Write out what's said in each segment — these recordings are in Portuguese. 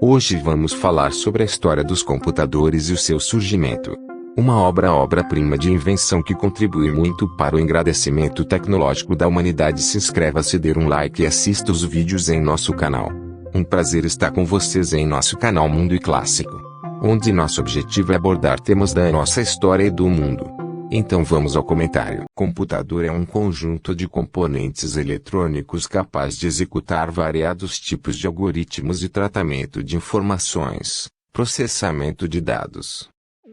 Hoje vamos falar sobre a história dos computadores e o seu surgimento. Uma obra-prima de invenção que contribui muito para o engrandecimento tecnológico da humanidade. Se inscreva-se, dê um like e assista os vídeos em nosso canal. Um prazer estar com vocês em nosso canal Mundo e Clássico, onde nosso objetivo é abordar temas da nossa história e do mundo. Então vamos ao comentário. Computador é um conjunto de componentes eletrônicos capaz de executar variados tipos de algoritmos de tratamento de informações, processamento de dados.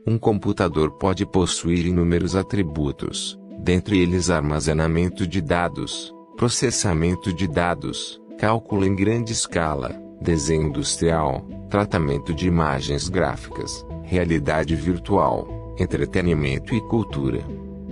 Um computador pode possuir inúmeros atributos, dentre eles armazenamento de dados, processamento de dados, cálculo em grande escala, desenho industrial, tratamento de imagens gráficas, realidade virtual, entretenimento e cultura.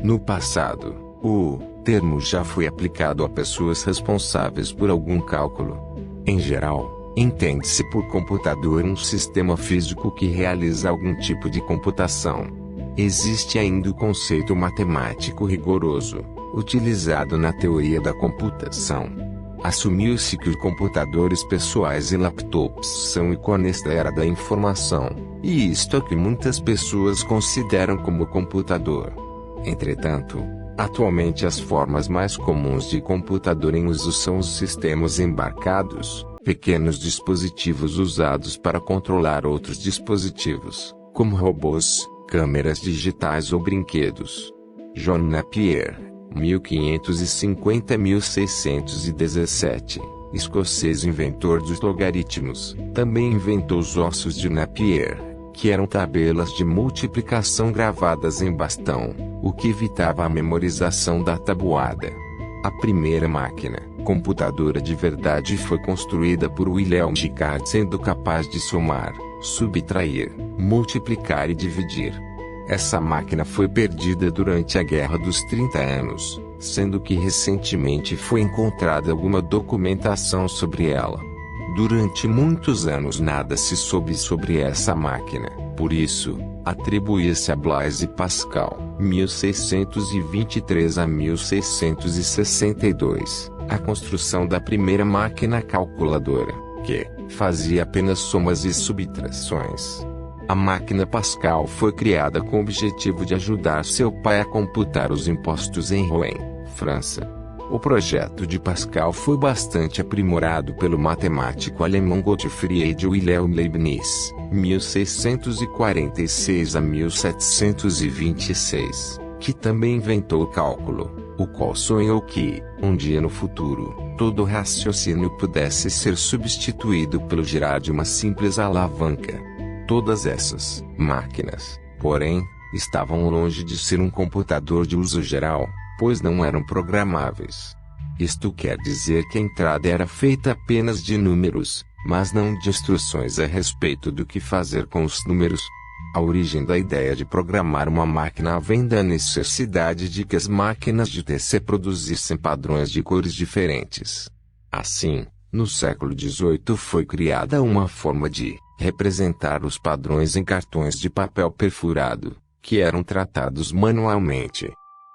No passado, o termo já foi aplicado a pessoas responsáveis por algum cálculo. Em geral, entende-se por computador um sistema físico que realiza algum tipo de computação. Existe ainda o conceito matemático rigoroso, utilizado na teoria da computação. Assumiu-se que os computadores pessoais e laptops são ícones da era da informação, e isto é o que muitas pessoas consideram como computador. Entretanto, atualmente as formas mais comuns de computador em uso são os sistemas embarcados, pequenos dispositivos usados para controlar outros dispositivos, como robôs, câmeras digitais ou brinquedos. John Napier, 1550-1617, escocês inventor dos logaritmos, também inventou os ossos de Napier, que eram tabelas de multiplicação gravadas em bastão, o que evitava a memorização da tabuada. A primeira máquina computadora de verdade foi construída por Wilhelm Gicard, sendo capaz de somar, subtrair, multiplicar e dividir. Essa máquina foi perdida durante a Guerra dos 30 Anos, sendo que recentemente foi encontrada alguma documentação sobre ela. Durante muitos anos nada se soube sobre essa máquina, por isso, atribuía-se a Blaise Pascal, 1623 a 1662, a construção da primeira máquina calculadora, que fazia apenas somas e subtrações. A máquina Pascal foi criada com o objetivo de ajudar seu pai a computar os impostos em Rouen, França. O projeto de Pascal foi bastante aprimorado pelo matemático alemão Gottfried Wilhelm Leibniz, 1646 a 1726, que também inventou o cálculo, o qual sonhou que, um dia no futuro, todo raciocínio pudesse ser substituído pelo girar de uma simples alavanca. Todas essas máquinas, porém, estavam longe de ser um computador de uso geral, pois não eram programáveis. Isto quer dizer que a entrada era feita apenas de números, mas não de instruções a respeito do que fazer com os números. A origem da ideia de programar uma máquina vem da necessidade de que as máquinas de TC produzissem padrões de cores diferentes. Assim, no século XVIII foi criada uma forma de representar os padrões em cartões de papel perfurado, que eram tratados manualmente.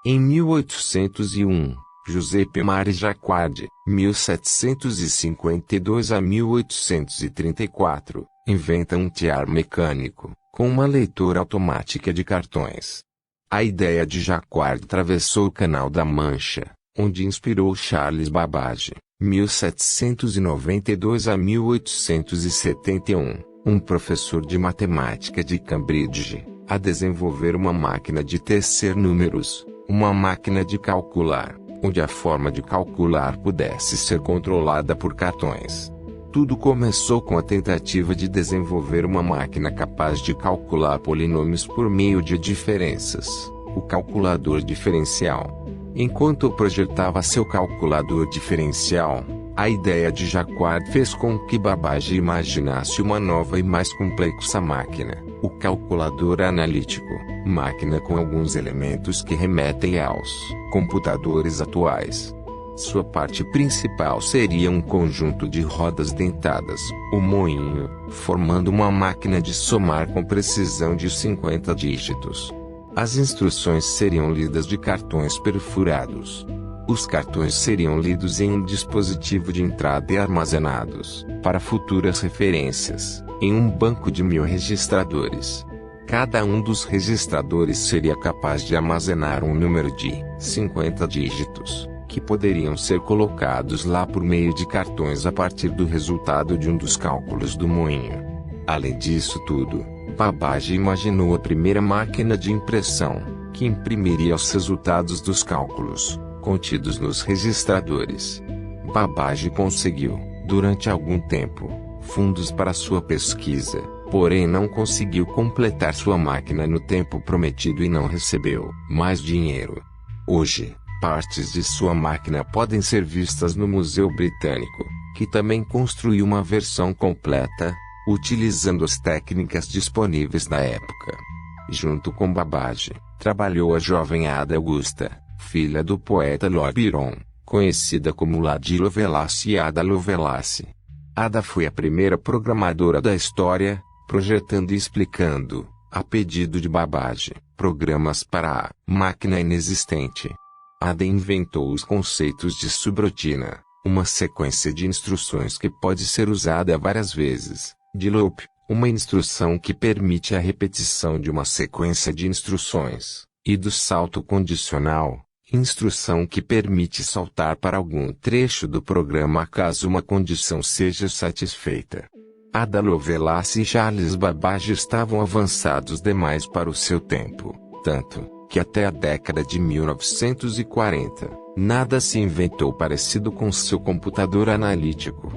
Em 1801, Giuseppe Maria Jacquard, 1752 a 1834, inventa um tear mecânico, com uma leitura automática de cartões. A ideia de Jacquard atravessou o Canal da Mancha, onde inspirou Charles Babbage, 1792 a 1871, um professor de matemática de Cambridge, a desenvolver uma máquina de tecer números, uma máquina de calcular, onde a forma de calcular pudesse ser controlada por cartões. Tudo começou com a tentativa de desenvolver uma máquina capaz de calcular polinômios por meio de diferenças, o calculador diferencial. Enquanto projetava seu calculador diferencial, a ideia de Jacquard fez com que Babbage imaginasse uma nova e mais complexa máquina, o calculador analítico, máquina com alguns elementos que remetem aos computadores atuais. Sua parte principal seria um conjunto de rodas dentadas, o moinho, formando uma máquina de somar com precisão de 50 dígitos. As instruções seriam lidas de cartões perfurados. Os cartões seriam lidos em um dispositivo de entrada e armazenados, para futuras referências, em um banco de 1000 registradores. Cada um dos registradores seria capaz de armazenar um número de 50 dígitos, que poderiam ser colocados lá por meio de cartões a partir do resultado de um dos cálculos do moinho. Além disso tudo, Babbage imaginou a primeira máquina de impressão, que imprimiria os resultados dos cálculos, contidos nos registradores. Babbage conseguiu, durante algum tempo, fundos para sua pesquisa, porém não conseguiu completar sua máquina no tempo prometido e não recebeu mais dinheiro. Hoje, partes de sua máquina podem ser vistas no Museu Britânico, que também construiu uma versão completa, utilizando as técnicas disponíveis da época. Junto com Babbage, trabalhou a jovem Ada Augusta, filha do poeta Lord Byron, conhecida como Lady Lovelace e Ada Lovelace. Ada foi a primeira programadora da história, projetando e explicando, a pedido de Babbage, programas para a máquina inexistente. Ada inventou os conceitos de subrotina, uma sequência de instruções que pode ser usada várias vezes, de loop, uma instrução que permite a repetição de uma sequência de instruções, e do salto condicional, instrução que permite saltar para algum trecho do programa caso uma condição seja satisfeita. Ada Lovelace e Charles Babbage estavam avançados demais para o seu tempo, tanto que até a década de 1940, nada se inventou parecido com seu computador analítico.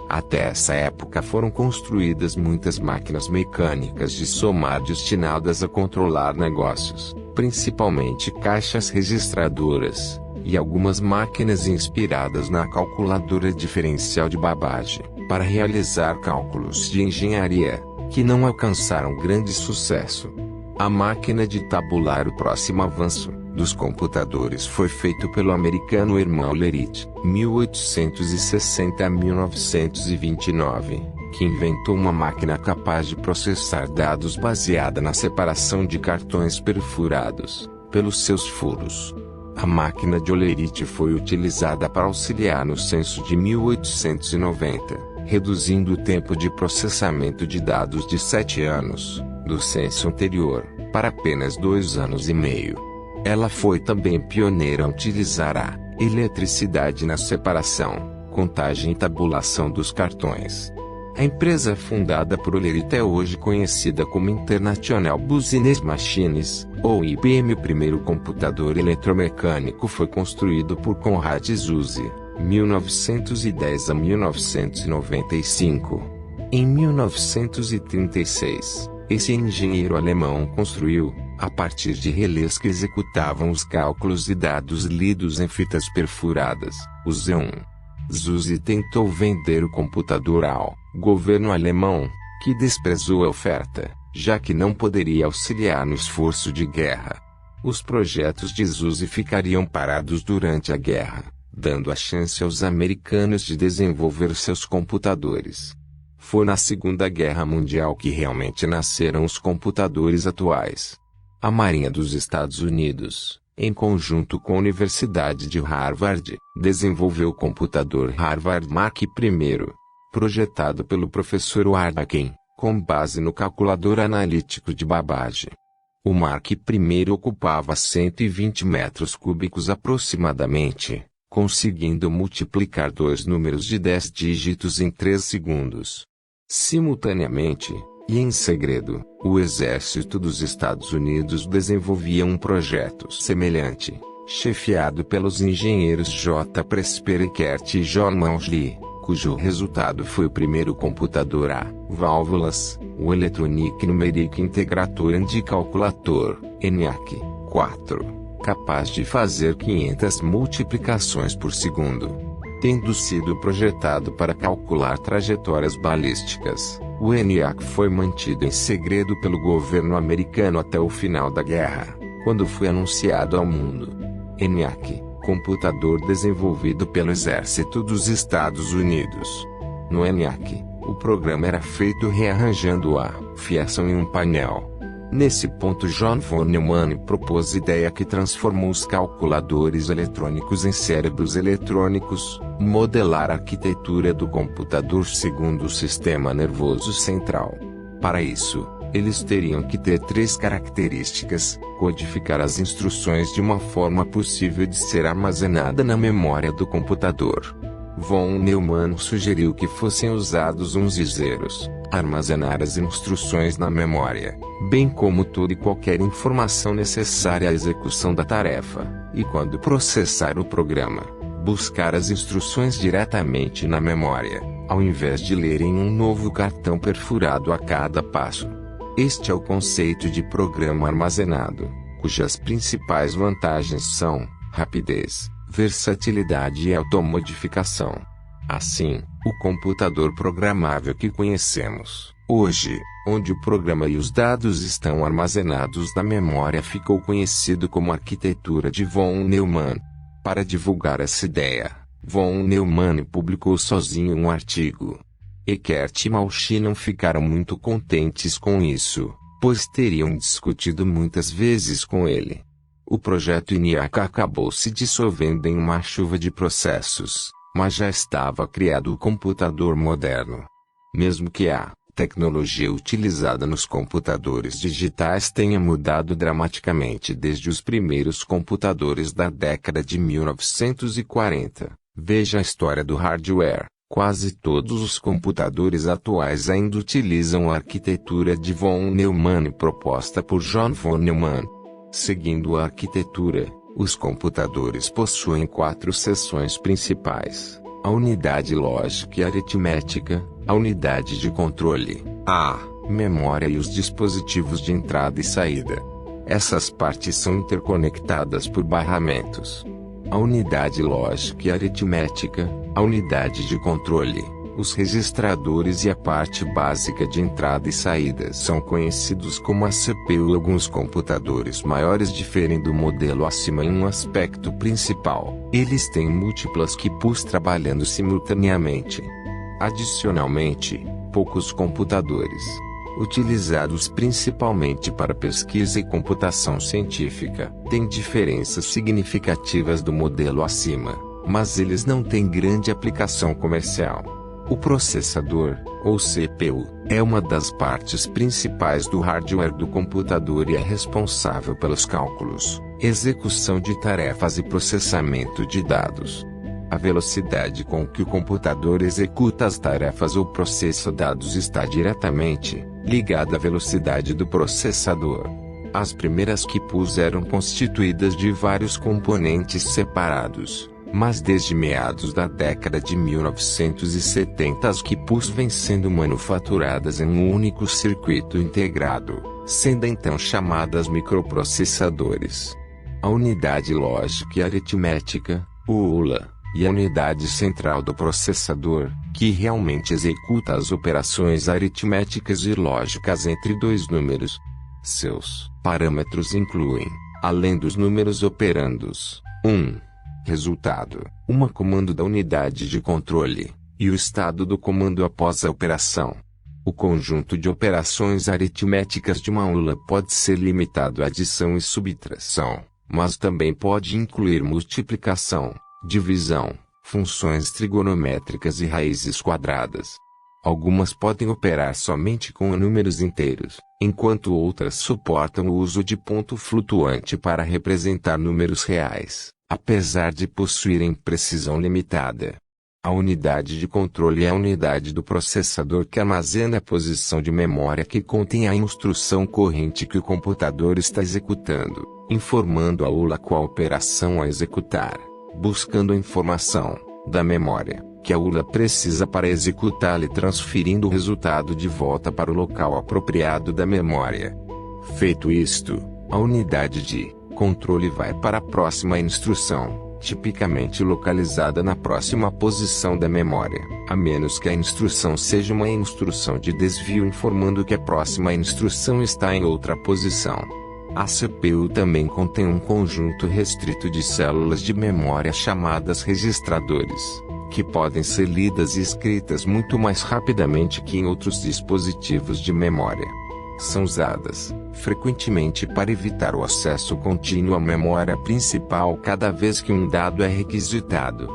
Até essa época foram construídas muitas máquinas mecânicas de somar destinadas a controlar negócios, principalmente caixas registradoras, e algumas máquinas inspiradas na calculadora diferencial de Babbage, para realizar cálculos de engenharia, que não alcançaram grande sucesso. A máquina de tabular, o próximo avanço dos computadores, foi feito pelo americano Herman Lerit, 1860 a 1929, que inventou uma máquina capaz de processar dados baseada na separação de cartões perfurados, pelos seus furos. A máquina de Olerite foi utilizada para auxiliar no censo de 1890, reduzindo o tempo de processamento de dados de 7 anos, do censo anterior, para apenas 2 anos e meio. Ela foi também pioneira a utilizar a eletricidade na separação, contagem e tabulação dos cartões. A empresa fundada por Olerite é hoje conhecida como International Business Machines, ou IBM. O primeiro computador eletromecânico foi construído por Conrad Zuse, 1910 a 1995. Em 1936, esse engenheiro alemão construiu, a partir de relés que executavam os cálculos de dados lidos em fitas perfuradas, o Z1. Zuse tentou vender o computador ao governo alemão, que desprezou a oferta, já que não poderia auxiliar no esforço de guerra. Os projetos de Zuse ficariam parados durante a guerra, dando a chance aos americanos de desenvolver seus computadores. Foi na Segunda Guerra Mundial que realmente nasceram os computadores atuais. A Marinha dos Estados Unidos, em conjunto com a Universidade de Harvard, desenvolveu o computador Harvard Mark I, projetado pelo professor Wardakin, com base no calculador analítico de Babbage. O Mark I ocupava 120 metros cúbicos aproximadamente, conseguindo multiplicar dois números de 10 dígitos em 3 segundos. Simultaneamente, e em segredo, o Exército dos Estados Unidos desenvolvia um projeto semelhante, chefiado pelos engenheiros J. Presper Eckert e John Mauchly, cujo resultado foi o primeiro computador a válvulas, o Electronic Numeric Integrator and Calculator, ENIAC, 4, capaz de fazer 500 multiplicações por segundo. Tendo sido projetado para calcular trajetórias balísticas, o ENIAC foi mantido em segredo pelo governo americano até o final da guerra, quando foi anunciado ao mundo. ENIAC, computador desenvolvido pelo Exército dos Estados Unidos. No ENIAC, o programa era feito rearranjando a fiação em um painel. Nesse ponto John von Neumann propôs a ideia que transformou os calculadores eletrônicos em cérebros eletrônicos, modelar a arquitetura do computador segundo o sistema nervoso central. Para isso, eles teriam que ter 3 características: codificar as instruções de uma forma possível de ser armazenada na memória do computador. Von Neumann sugeriu que fossem usados uns e zeros, armazenar as instruções na memória, bem como toda e qualquer informação necessária à execução da tarefa, e quando processar o programa, buscar as instruções diretamente na memória, ao invés de ler em um novo cartão perfurado a cada passo. Este é o conceito de programa armazenado, cujas principais vantagens são rapidez, versatilidade e automodificação. Assim, o computador programável que conhecemos hoje, onde o programa e os dados estão armazenados na memória, ficou conhecido como arquitetura de von Neumann. Para divulgar essa ideia, von Neumann publicou sozinho um artigo. Eckert e Mauch não ficaram muito contentes com isso, pois teriam discutido muitas vezes com ele. O projeto ENIAC acabou se dissolvendo em uma chuva de processos, mas já estava criado o computador moderno. Mesmo que a tecnologia utilizada nos computadores digitais tenha mudado dramaticamente desde os primeiros computadores da década de 1940, veja a história do hardware. Quase todos os computadores atuais ainda utilizam a arquitetura de von Neumann proposta por John von Neumann. Seguindo a arquitetura, os computadores possuem 4 seções principais: a unidade lógica e aritmética, a unidade de controle, a memória e os dispositivos de entrada e saída. Essas partes são interconectadas por barramentos. A unidade lógica e aritmética, a unidade de controle, os registradores e a parte básica de entrada e saída são conhecidos como a CPU. Alguns computadores maiores diferem do modelo acima em um aspecto principal: eles têm múltiplas QPUs trabalhando simultaneamente. Adicionalmente, poucos computadores, utilizados principalmente para pesquisa e computação científica, têm diferenças significativas do modelo acima, mas eles não têm grande aplicação comercial. O processador, ou CPU, é uma das partes principais do hardware do computador e é responsável pelos cálculos, execução de tarefas e processamento de dados. A velocidade com que o computador executa as tarefas ou processa dados está diretamente ligada à velocidade do processador. As primeiras QPUs eram constituídas de vários componentes separados, mas desde meados da década de 1970 as QPUs vêm sendo manufaturadas em um único circuito integrado, sendo então chamadas microprocessadores. A unidade lógica e aritmética, ULA, e a unidade central do processador, que realmente executa as operações aritméticas e lógicas entre 2 números. Seus parâmetros incluem, além dos números operandos, resultado, comando da unidade de controle, e o estado do comando após a operação. O conjunto de operações aritméticas de uma ULA pode ser limitado à adição e subtração, mas também pode incluir multiplicação, divisão, funções trigonométricas e raízes quadradas. Algumas podem operar somente com números inteiros, enquanto outras suportam o uso de ponto flutuante para representar números reais, apesar de possuírem precisão limitada. A unidade de controle é a unidade do processador que armazena a posição de memória que contém a instrução corrente que o computador está executando, informando a ULA qual operação a executar, buscando a informação da memória que a ULA precisa para executá-la e transferindo o resultado de volta para o local apropriado da memória. Feito isto, a unidade de controle vai para a próxima instrução, tipicamente localizada na próxima posição da memória, a menos que a instrução seja uma instrução de desvio informando que a próxima instrução está em outra posição. A CPU também contém um conjunto restrito de células de memória chamadas registradores, que podem ser lidas e escritas muito mais rapidamente que em outros dispositivos de memória. São usadas, frequentemente, para evitar o acesso contínuo à memória principal cada vez que um dado é requisitado.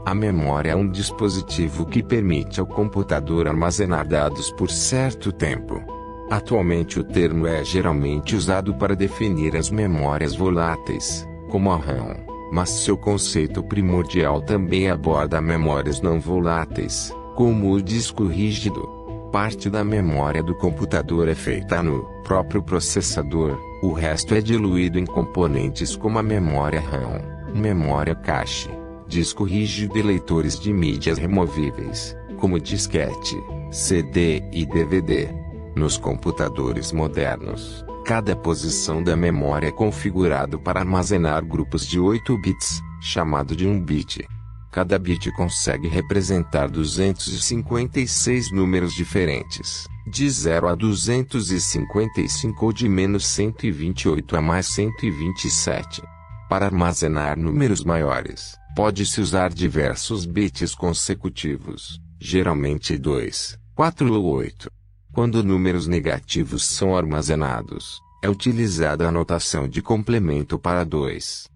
A memória é um dispositivo que permite ao computador armazenar dados por certo tempo. Atualmente o termo é geralmente usado para definir as memórias voláteis, como a RAM, mas seu conceito primordial também aborda memórias não voláteis, como o disco rígido. Parte da memória do computador é feita no próprio processador, o resto é diluído em componentes como a memória RAM, memória cache, disco rígido e leitores de mídias removíveis, como disquete, CD e DVD. Nos computadores modernos, cada posição da memória é configurado para armazenar grupos de 8 bits, chamado de 1 bit. Cada bit consegue representar 256 números diferentes, de 0 a 255 ou de menos 128 a mais 127. Para armazenar números maiores, pode-se usar diversos bits consecutivos, geralmente 2, 4 ou 8. Quando números negativos são armazenados, é utilizada a notação de complemento para 2.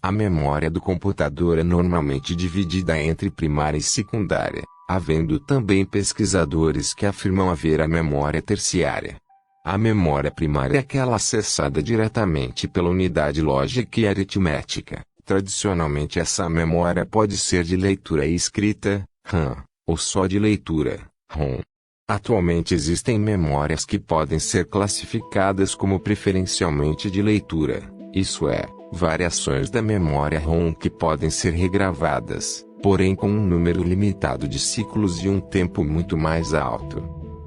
A memória do computador é normalmente dividida entre primária e secundária, havendo também pesquisadores que afirmam haver a memória terciária. A memória primária é aquela acessada diretamente pela unidade lógica e aritmética. Tradicionalmente essa memória pode ser de leitura e escrita, RAM, ou só de leitura, ROM. Atualmente existem memórias que podem ser classificadas como preferencialmente de leitura, isso é, variações da memória ROM que podem ser regravadas, porém com um número limitado de ciclos e um tempo muito mais alto.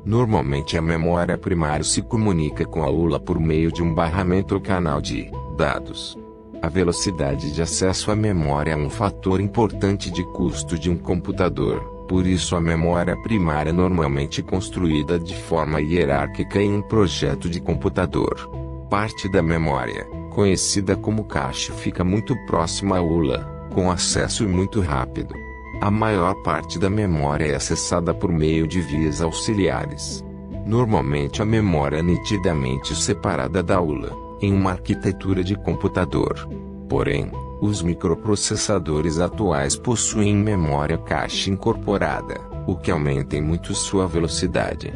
Normalmente a memória primária se comunica com a ULA por meio de um barramento ou canal de dados. A velocidade de acesso à memória é um fator importante de custo de um computador. Por isso a memória primária é normalmente construída de forma hierárquica em um projeto de computador. Parte da memória, conhecida como cache, fica muito próxima à ULA, com acesso muito rápido. A maior parte da memória é acessada por meio de vias auxiliares. Normalmente a memória é nitidamente separada da ULA, em uma arquitetura de computador. Porém, os microprocessadores atuais possuem memória cache incorporada, o que aumenta em muito sua velocidade.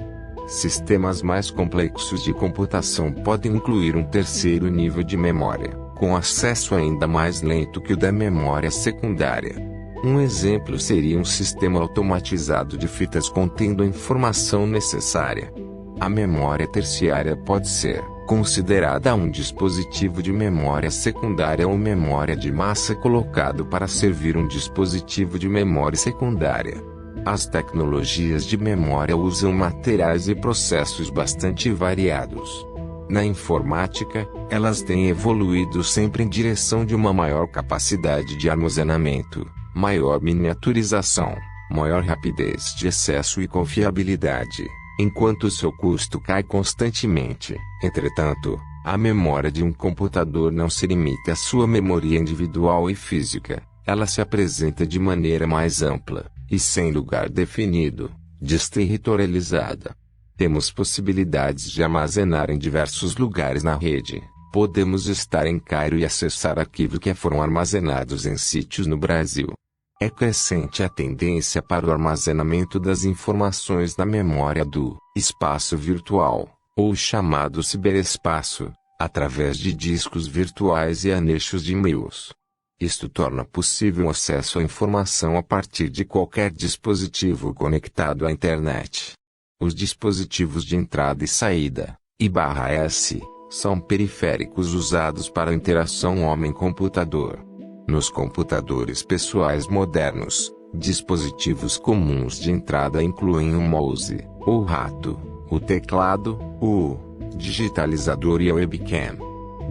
Sistemas mais complexos de computação podem incluir um terceiro nível de memória, com acesso ainda mais lento que o da memória secundária. Um exemplo seria um sistema automatizado de fitas contendo a informação necessária. A memória terciária pode ser considerada um dispositivo de memória secundária ou memória de massa colocado para servir um dispositivo de memória secundária. As tecnologias de memória usam materiais e processos bastante variados. Na informática, elas têm evoluído sempre em direção de uma maior capacidade de armazenamento, maior miniaturização, maior rapidez de acesso e confiabilidade, enquanto seu custo cai constantemente. Entretanto, a memória de um computador não se limita à sua memória individual e física, ela se apresenta de maneira mais ampla, e sem lugar definido, desterritorializada. Temos possibilidades de armazenar em diversos lugares na rede. Podemos estar em Cairo e acessar arquivos que foram armazenados em sítios no Brasil. É crescente a tendência para o armazenamento das informações na memória do espaço virtual, ou chamado ciberespaço, através de discos virtuais e anexos de e-mails. Isto torna possível o acesso à informação a partir de qualquer dispositivo conectado à internet. Os dispositivos de entrada e saída, I/S, são periféricos usados para a interação homem-computador. Nos computadores pessoais modernos, dispositivos comuns de entrada incluem o mouse, o rato, o teclado, o digitalizador e a webcam.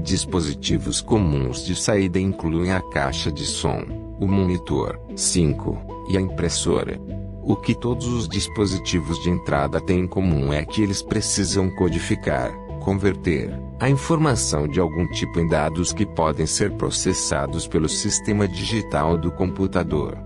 Dispositivos comuns de saída incluem a caixa de som, o monitor, 5, e a impressora. O que todos os dispositivos de entrada têm em comum é que eles precisam codificar, converter, a informação de algum tipo em dados que podem ser processados pelo sistema digital do computador.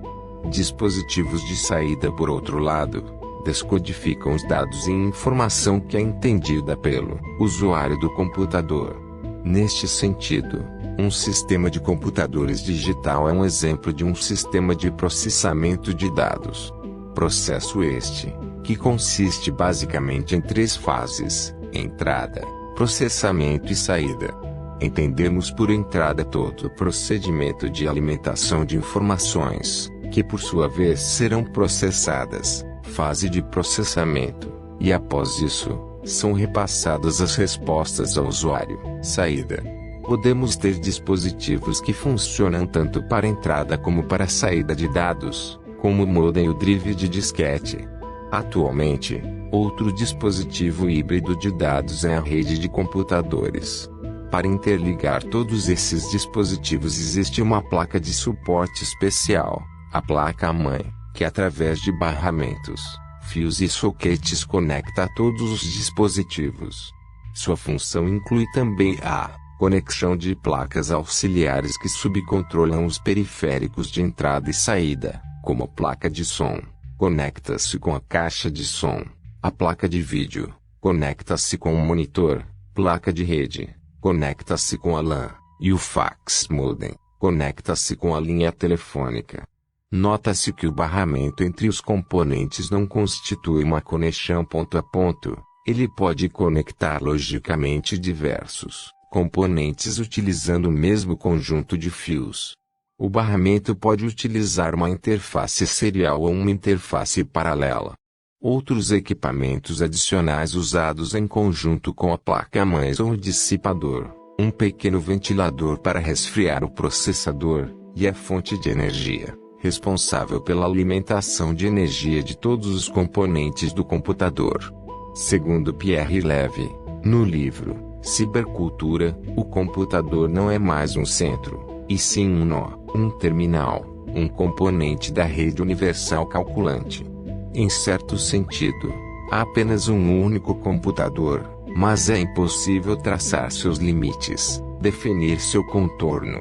Dispositivos de saída, por outro lado, descodificam os dados em informação que é entendida pelo usuário do computador. Neste sentido, um sistema de computadores digital é um exemplo de um sistema de processamento de dados. Processo este, que consiste basicamente em 3 fases: entrada, processamento e saída. Entendemos por entrada todo o procedimento de alimentação de informações, que por sua vez serão processadas, fase de processamento, e após isso, são repassadas as respostas ao usuário, saída. Podemos ter dispositivos que funcionam tanto para entrada como para saída de dados, como o modem e o drive de disquete. Atualmente, outro dispositivo híbrido de dados é a rede de computadores. Para interligar todos esses dispositivos existe uma placa de suporte especial, a placa-mãe, que através de barramentos, fios e soquetes conecta a todos os dispositivos. Sua função inclui também a conexão de placas auxiliares que subcontrolam os periféricos de entrada e saída, como a placa de som, conecta-se com a caixa de som, a placa de vídeo, conecta-se com o monitor, placa de rede, conecta-se com a LAN, e o fax modem, conecta-se com a linha telefônica. Nota-se que o barramento entre os componentes não constitui uma conexão ponto a ponto, ele pode conectar logicamente diversos componentes utilizando o mesmo conjunto de fios. O barramento pode utilizar uma interface serial ou uma interface paralela. Outros equipamentos adicionais usados em conjunto com a placa-mãe são o dissipador, um pequeno ventilador para resfriar o processador, e a fonte de energia, responsável pela alimentação de energia de todos os componentes do computador. Segundo Pierre Levy, no livro Cibercultura, o computador não é mais um centro, e sim um nó, um terminal, um componente da rede universal calculante. Em certo sentido, há apenas um único computador, mas é impossível traçar seus limites, definir seu contorno.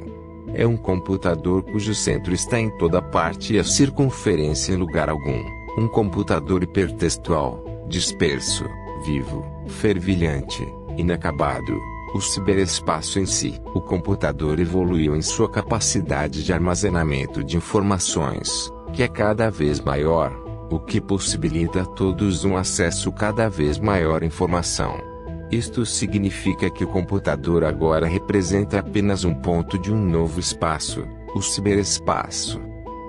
É um computador cujo centro está em toda parte e a circunferência em lugar algum. Um computador hipertextual, disperso, vivo, fervilhante, inacabado. O ciberespaço em si. O computador evoluiu em sua capacidade de armazenamento de informações, que é cada vez maior, o que possibilita a todos um acesso cada vez maior à informação. Isto significa que o computador agora representa apenas um ponto de um novo espaço, o ciberespaço.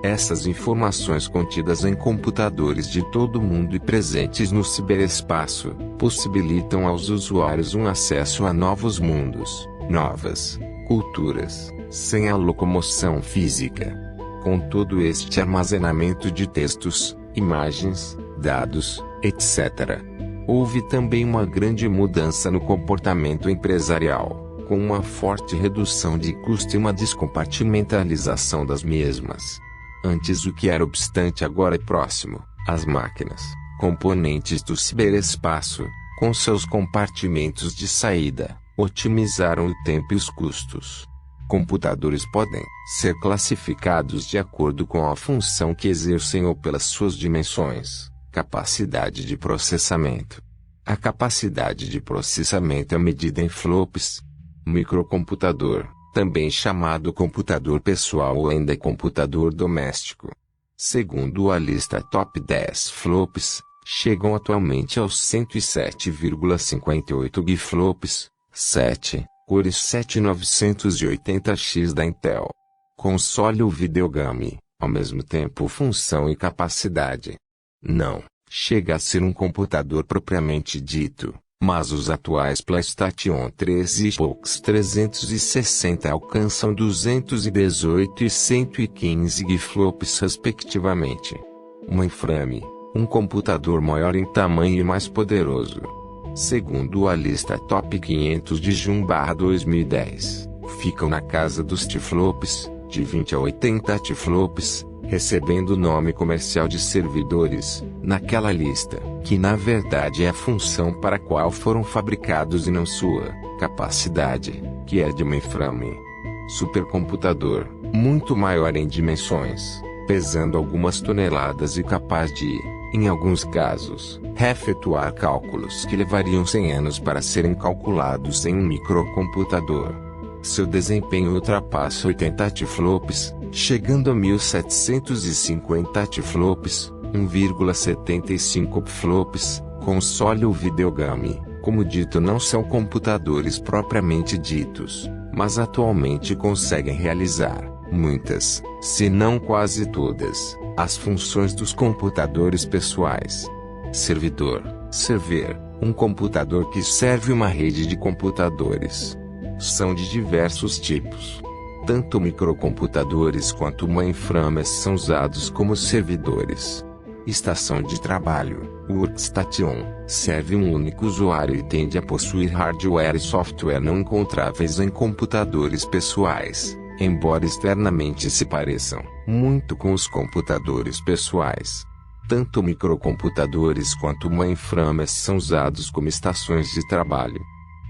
Essas informações contidas em computadores de todo o mundo e presentes no ciberespaço, possibilitam aos usuários um acesso a novos mundos, novas culturas, sem a locomoção física. Com todo este armazenamento de textos, imagens, dados, etc., houve também uma grande mudança no comportamento empresarial, com uma forte redução de custo e uma descompartimentalização das mesmas. Antes o que era obstante agora é próximo, as máquinas, componentes do ciberespaço, com seus compartimentos de saída, otimizaram o tempo e os custos. Computadores podem ser classificados de acordo com a função que exercem ou pelas suas dimensões. Capacidade de processamento. A capacidade de processamento é medida em flops. Microcomputador, também chamado computador pessoal ou ainda computador doméstico. Segundo a lista Top 10 flops, chegam atualmente aos 107,58 gflops, 7, cores 7980X da Intel. Console ou videogame, ao mesmo tempo função e capacidade. Não chega a ser um computador propriamente dito, mas os atuais PlayStation 3 e Xbox 360 alcançam 218 e 115 gflops respectivamente. Mainframe, um computador maior em tamanho e mais poderoso. Segundo a lista Top 500 de junho/2010, ficam na casa dos teraflops, de 20 a 80 teraflops, recebendo o nome comercial de servidores, naquela lista, que na verdade é a função para a qual foram fabricados e não sua capacidade, que é de mainframe. Supercomputador, muito maior em dimensões, pesando algumas toneladas e capaz de Em alguns casos, efetuar cálculos que levariam 100 anos para serem calculados em um microcomputador. Seu desempenho ultrapassa 80 teraflops, chegando a 1750 teraflops, 1,75 flops. Console ou videogame, como dito, não são computadores propriamente ditos, mas atualmente conseguem realizar muitas, se não quase todas, as funções dos computadores pessoais. Servidor, server, um computador que serve uma rede de computadores. São de diversos tipos. Tanto microcomputadores quanto mainframes são usados como servidores. Estação de trabalho, workstation, serve um único usuário e tende a possuir hardware e software não encontráveis em computadores pessoais, embora externamente se pareçam muito com os computadores pessoais. Tanto microcomputadores quanto mainframes são usados como estações de trabalho.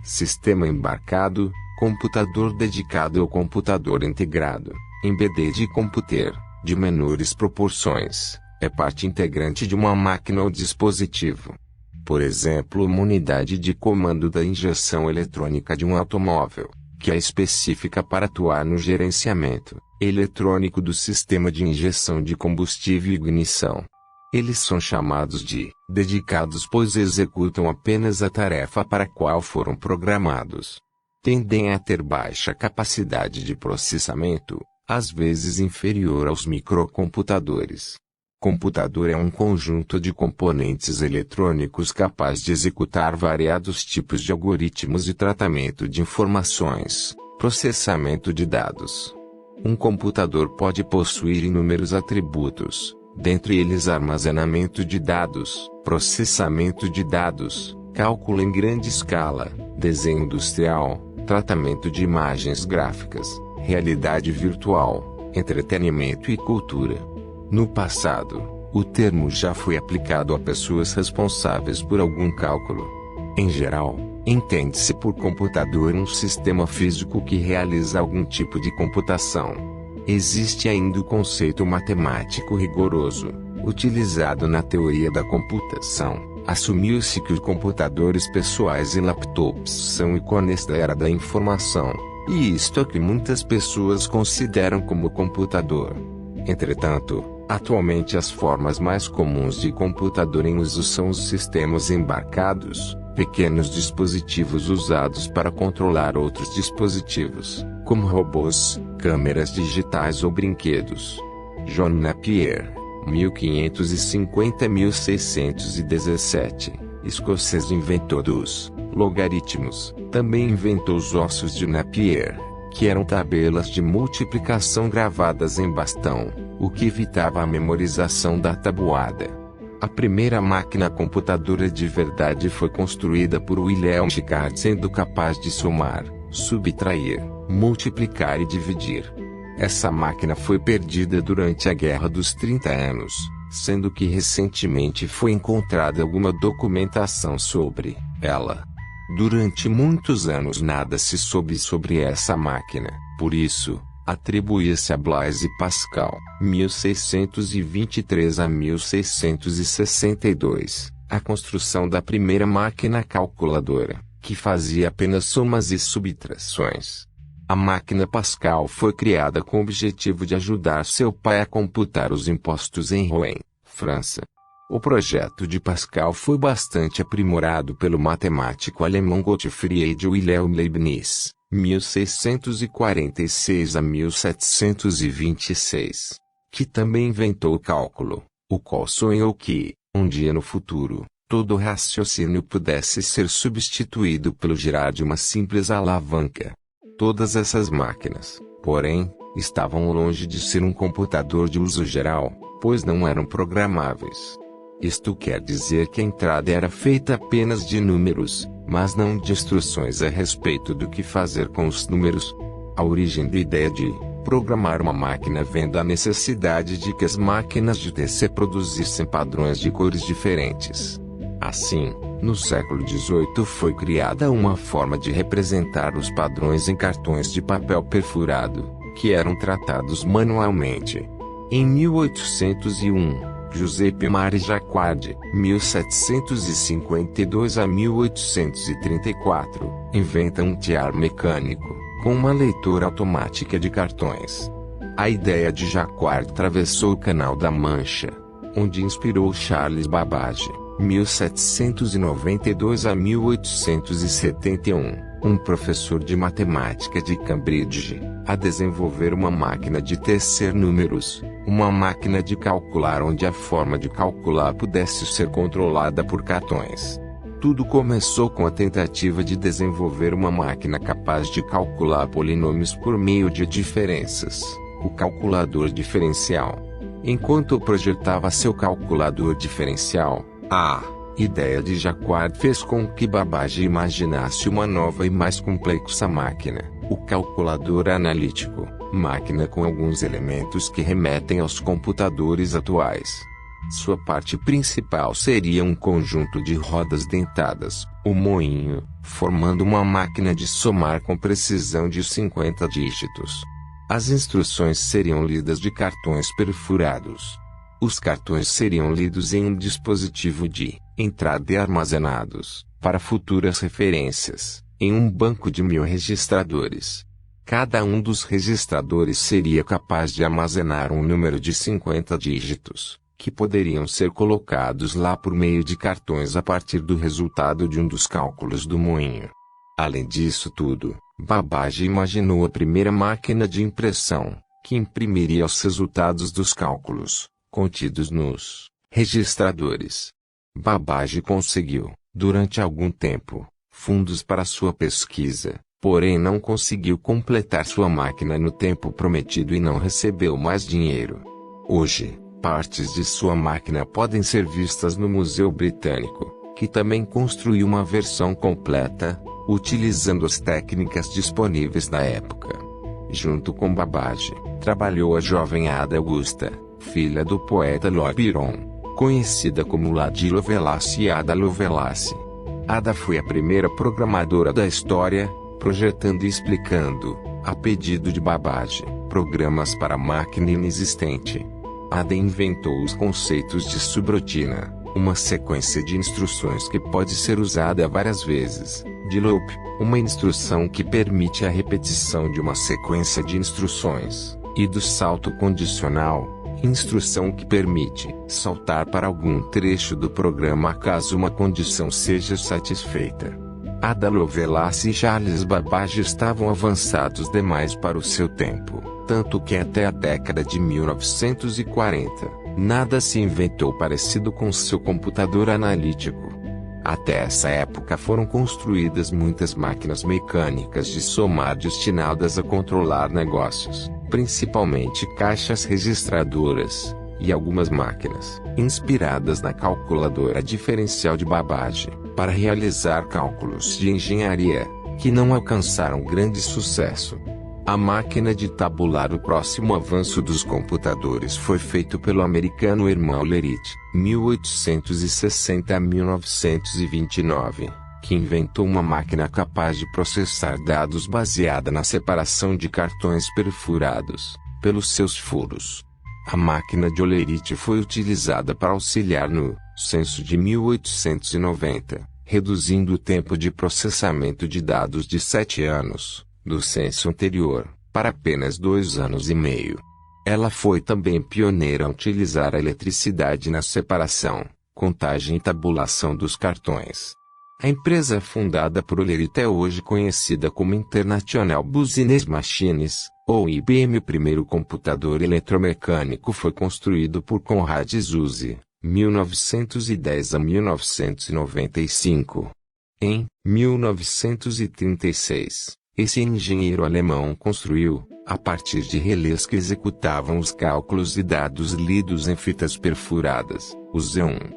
Sistema embarcado, computador dedicado ou computador integrado, embedded computer, de menores proporções. É parte integrante de uma máquina ou dispositivo. Por exemplo, uma unidade de comando da injeção eletrônica de um automóvel, que é específica para atuar no gerenciamento eletrônico do sistema de injeção de combustível e ignição. Eles são chamados de dedicados pois executam apenas a tarefa para a qual foram programados. Tendem a ter baixa capacidade de processamento, às vezes inferior aos microcomputadores. Computador é um conjunto de componentes eletrônicos capaz de executar variados tipos de algoritmos de tratamento de informações, processamento de dados. Um computador pode possuir inúmeros atributos, dentre eles armazenamento de dados, processamento de dados, cálculo em grande escala, desenho industrial, tratamento de imagens gráficas, realidade virtual, entretenimento e cultura. No passado, o termo já foi aplicado a pessoas responsáveis por algum cálculo. Em geral, entende-se por computador um sistema físico que realiza algum tipo de computação. Existe ainda o conceito matemático rigoroso, utilizado na teoria da computação. Assumiu-se que os computadores pessoais e laptops são ícones da era da informação, e isto é o que muitas pessoas consideram como computador. Entretanto, atualmente as formas mais comuns de computador em uso são os sistemas embarcados, pequenos dispositivos usados para controlar outros dispositivos, como robôs, câmeras digitais ou brinquedos. John Napier, 1550-1617, escocês, inventor dos logaritmos, também inventou os ossos de Napier, que eram tabelas de multiplicação gravadas em bastão, o que evitava a memorização da tabuada. A primeira máquina computadora de verdade foi construída por Wilhelm Schicard, sendo capaz de somar, subtrair, multiplicar e dividir. Essa máquina foi perdida durante a Guerra dos 30 Anos, sendo que recentemente foi encontrada alguma documentação sobre ela. Durante muitos anos nada se soube sobre essa máquina, por isso, atribuía-se a Blaise Pascal, 1623 a 1662, a construção da primeira máquina calculadora, que fazia apenas somas e subtrações. A máquina Pascal foi criada com o objetivo de ajudar seu pai a computar os impostos em Rouen, França. O projeto de Pascal foi bastante aprimorado pelo matemático alemão Gottfried Wilhelm Leibniz, 1646 a 1726, que também inventou o cálculo, o qual sonhou que, um dia no futuro, todo raciocínio pudesse ser substituído pelo girar de uma simples alavanca. Todas essas máquinas, porém, estavam longe de ser um computador de uso geral, pois não eram programáveis. Isto quer dizer que a entrada era feita apenas de números, mas não de instruções a respeito do que fazer com os números. A origem da ideia de programar uma máquina vem da necessidade de que as máquinas de TC produzissem padrões de cores diferentes. Assim, no século XVIII foi criada uma forma de representar os padrões em cartões de papel perfurado, que eram tratados manualmente. Em 1801, Giuseppe Maria Jacquard, 1752 a 1834, inventa um tear mecânico, com uma leitura automática de cartões. A ideia de Jacquard atravessou o Canal da Mancha, onde inspirou Charles Babbage, 1792 a 1871, um professor de matemática de Cambridge, a desenvolver uma máquina de tecer números, uma máquina de calcular onde a forma de calcular pudesse ser controlada por cartões. Tudo começou com a tentativa de desenvolver uma máquina capaz de calcular polinômios por meio de diferenças, o calculador diferencial. Enquanto projetava seu calculador diferencial, a ideia de Jacquard fez com que Babbage imaginasse uma nova e mais complexa máquina, o calculador analítico, máquina com alguns elementos que remetem aos computadores atuais. Sua parte principal seria um conjunto de rodas dentadas, o moinho, formando uma máquina de somar com precisão de 50 dígitos. As instruções seriam lidas de cartões perfurados. Os cartões seriam lidos em um dispositivo de entrada e armazenados, para futuras referências, em um banco de 1000 registradores. Cada um dos registradores seria capaz de armazenar um número de 50 dígitos, que poderiam ser colocados lá por meio de cartões a partir do resultado de um dos cálculos do moinho. Além disso tudo, Babbage imaginou a primeira máquina de impressão, que imprimiria os resultados dos cálculos contidos nos registradores. Babbage conseguiu, durante algum tempo, fundos para sua pesquisa, porém não conseguiu completar sua máquina no tempo prometido e não recebeu mais dinheiro. Hoje, partes de sua máquina podem ser vistas no Museu Britânico, que também construiu uma versão completa, utilizando as técnicas disponíveis na época. Junto com Babbage, trabalhou a jovem Ada Augusta, filha do poeta Lord Byron, conhecida como Lady Lovelace e Ada Lovelace. Ada foi a primeira programadora da história, projetando e explicando, a pedido de Babbage, programas para máquina inexistente. Ada inventou os conceitos de subrotina, uma sequência de instruções que pode ser usada várias vezes, de loop, uma instrução que permite a repetição de uma sequência de instruções, e do salto condicional, instrução que permite saltar para algum trecho do programa caso uma condição seja satisfeita. Ada Lovelace e Charles Babbage estavam avançados demais para o seu tempo, tanto que até a década de 1940, nada se inventou parecido com seu computador analítico. Até essa época foram construídas muitas máquinas mecânicas de somar destinadas a controlar negócios, principalmente caixas registradoras, e algumas máquinas, inspiradas na calculadora diferencial de Babbage, para realizar cálculos de engenharia, que não alcançaram grande sucesso. A máquina de tabular. O próximo avanço dos computadores foi feito pelo americano Herman Lerit, 1860 a 1929, que inventou uma máquina capaz de processar dados baseada na separação de cartões perfurados, pelos seus furos. A máquina de Lerit foi utilizada para auxiliar no censo de 1890, reduzindo o tempo de processamento de dados de 7 anos, do censo anterior, para apenas 2 anos e meio. Ela foi também pioneira a utilizar a eletricidade na separação, contagem e tabulação dos cartões. A empresa fundada por Lerit é hoje conhecida como International Business Machines, ou IBM. O primeiro computador eletromecânico foi construído por Konrad Zuse, 1910 a 1995. Em 1936, esse engenheiro alemão construiu, a partir de relés que executavam os cálculos e dados lidos em fitas perfuradas, o Z1.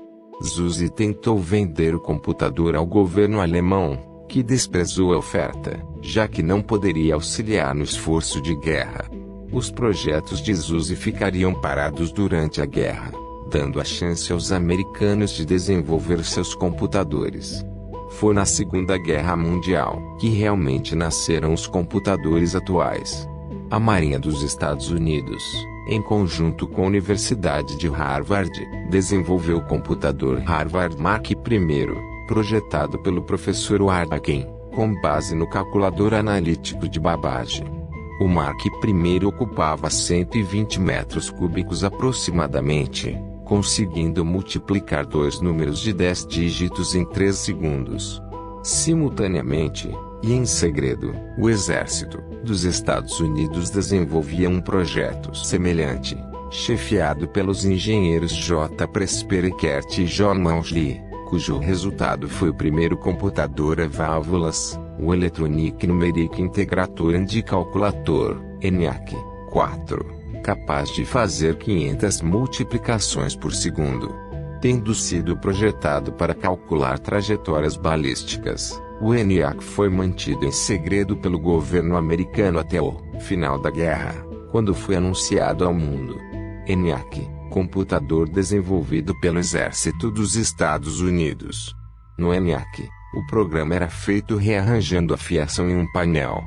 Zuse tentou vender o computador ao governo alemão, que desprezou a oferta, já que não poderia auxiliar no esforço de guerra. Os projetos de Zuse ficariam parados durante a guerra, dando a chance aos americanos de desenvolver seus computadores. Foi na Segunda Guerra Mundial que realmente nasceram os computadores atuais. A Marinha dos Estados Unidos, em conjunto com a Universidade de Harvard, desenvolveu o computador Harvard Mark I, projetado pelo professor Wardakin, com base no calculador analítico de Babbage. O Mark I ocupava 120 metros cúbicos aproximadamente, conseguindo multiplicar dois números de 10 dígitos em 3 segundos. Simultaneamente, e em segredo, o Exército dos Estados Unidos desenvolvia um projeto semelhante, chefiado pelos engenheiros J. Presper Eckert e John Mauchly, cujo resultado foi o primeiro computador a válvulas, o Electronic Numeric Integrator and Calculator, ENIAC, 4, capaz de fazer 500 multiplicações por segundo. Tendo sido projetado para calcular trajetórias balísticas, o ENIAC foi mantido em segredo pelo governo americano até o final da guerra, quando foi anunciado ao mundo. ENIAC, computador desenvolvido pelo Exército dos Estados Unidos. No ENIAC, o programa era feito rearranjando a fiação em um painel.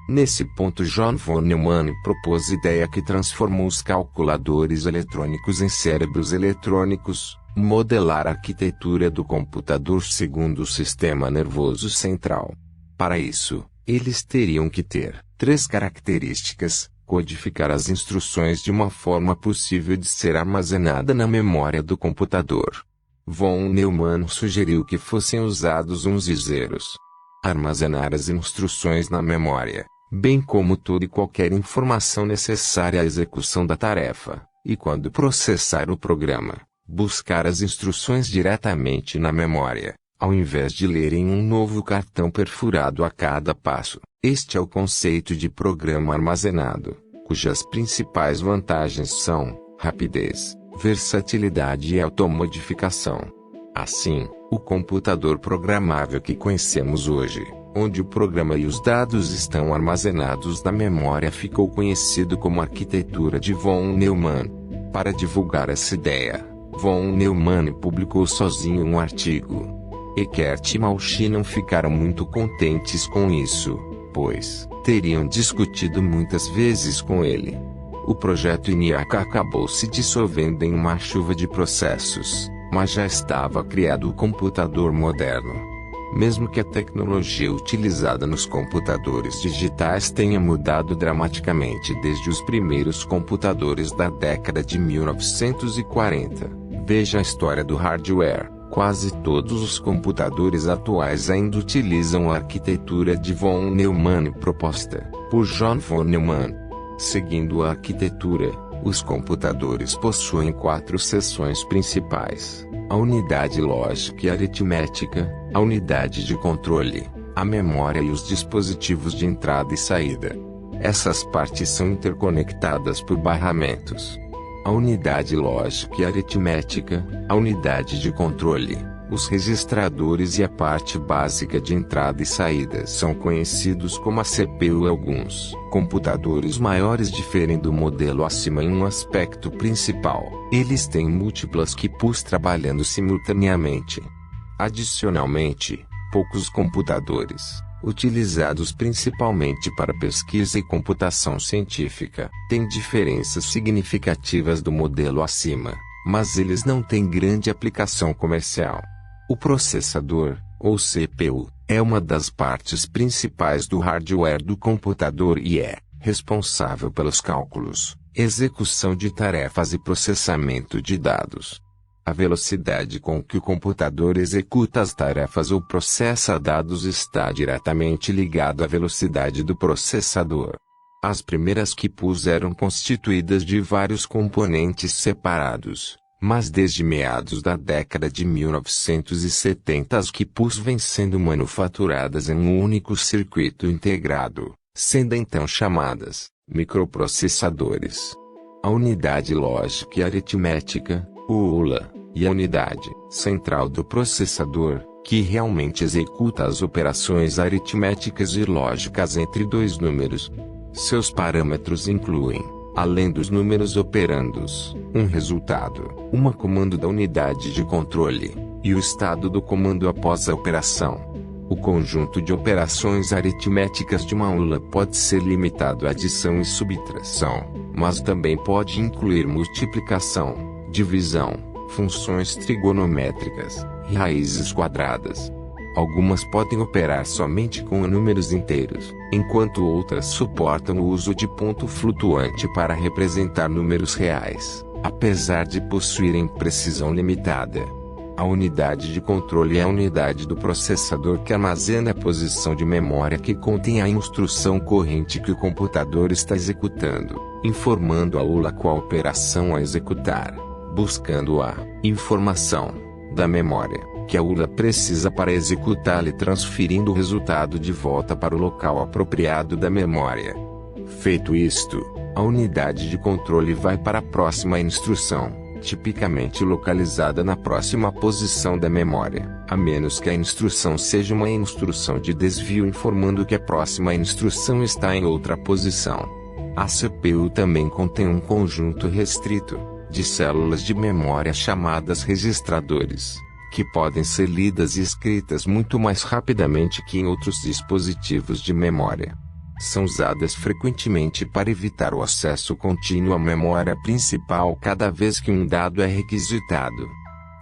Nesse ponto, John von Neumann propôs ideia que transformou os calculadores eletrônicos em cérebros eletrônicos, modelar a arquitetura do computador segundo o sistema nervoso central. Para isso, eles teriam que ter 3 características: codificar as instruções de uma forma possível de ser armazenada na memória do computador. Von Neumann sugeriu que fossem usados uns e zeros. Armazenar as instruções na memória, bem como toda e qualquer informação necessária à execução da tarefa, e quando processar o programa, buscar as instruções diretamente na memória, ao invés de ler em um novo cartão perfurado a cada passo. Este é o conceito de programa armazenado, cujas principais vantagens são rapidez, versatilidade e automodificação. Assim, o computador programável que conhecemos hoje, onde o programa e os dados estão armazenados na memória, ficou conhecido como arquitetura de von Neumann. Para divulgar essa ideia, von Neumann publicou sozinho um artigo. Eckert e Mauchly não ficaram muito contentes com isso, pois teriam discutido muitas vezes com ele. O projeto ENIAC acabou se dissolvendo em uma chuva de processos, mas já estava criado o computador moderno. Mesmo que a tecnologia utilizada nos computadores digitais tenha mudado dramaticamente desde os primeiros computadores da década de 1940, veja a história do hardware. Quase todos os computadores atuais ainda utilizam a arquitetura de von Neumann proposta por John von Neumann. Seguindo a arquitetura, os computadores possuem 4 seções principais: a unidade lógica e aritmética, a unidade de controle, a memória e os dispositivos de entrada e saída. Essas partes são interconectadas por barramentos. A unidade lógica e aritmética, a unidade de controle, os registradores e a parte básica de entrada e saída são conhecidos como a CPU. Alguns computadores maiores diferem do modelo acima em um aspecto principal: eles têm múltiplas QPUs trabalhando simultaneamente. Adicionalmente, poucos computadores, utilizados principalmente para pesquisa e computação científica, têm diferenças significativas do modelo acima, mas eles não têm grande aplicação comercial. O processador, ou CPU, é uma das partes principais do hardware do computador e é responsável pelos cálculos, execução de tarefas e processamento de dados. A velocidade com que o computador executa as tarefas ou processa dados está diretamente ligada à velocidade do processador. As primeiras QPUs eram constituídas de vários componentes separados, mas desde meados da década de 1970 as QPUs vêm sendo manufaturadas em um único circuito integrado, sendo então chamadas microprocessadores. A unidade lógica e aritmética, o ULA, e a unidade central do processador, que realmente executa as operações aritméticas e lógicas entre dois números. Seus parâmetros incluem, além dos números operandos, um resultado, um comando da unidade de controle, e o estado do comando após a operação. O conjunto de operações aritméticas de uma ULA pode ser limitado à adição e subtração, mas também pode incluir multiplicação, divisão, funções trigonométricas, e raízes quadradas. Algumas podem operar somente com números inteiros, enquanto outras suportam o uso de ponto flutuante para representar números reais, apesar de possuírem precisão limitada. A unidade de controle é a unidade do processador que armazena a posição de memória que contém a instrução corrente que o computador está executando, informando a ULA qual operação a executar, buscando a informação da memória que a ULA precisa para executá-la e transferindo o resultado de volta para o local apropriado da memória. Feito isto, a unidade de controle vai para a próxima instrução, tipicamente localizada na próxima posição da memória, a menos que a instrução seja uma instrução de desvio informando que a próxima instrução está em outra posição. A CPU também contém um conjunto restrito de células de memória chamadas registradores, que podem ser lidas e escritas muito mais rapidamente que em outros dispositivos de memória. São usadas frequentemente para evitar o acesso contínuo à memória principal cada vez que um dado é requisitado.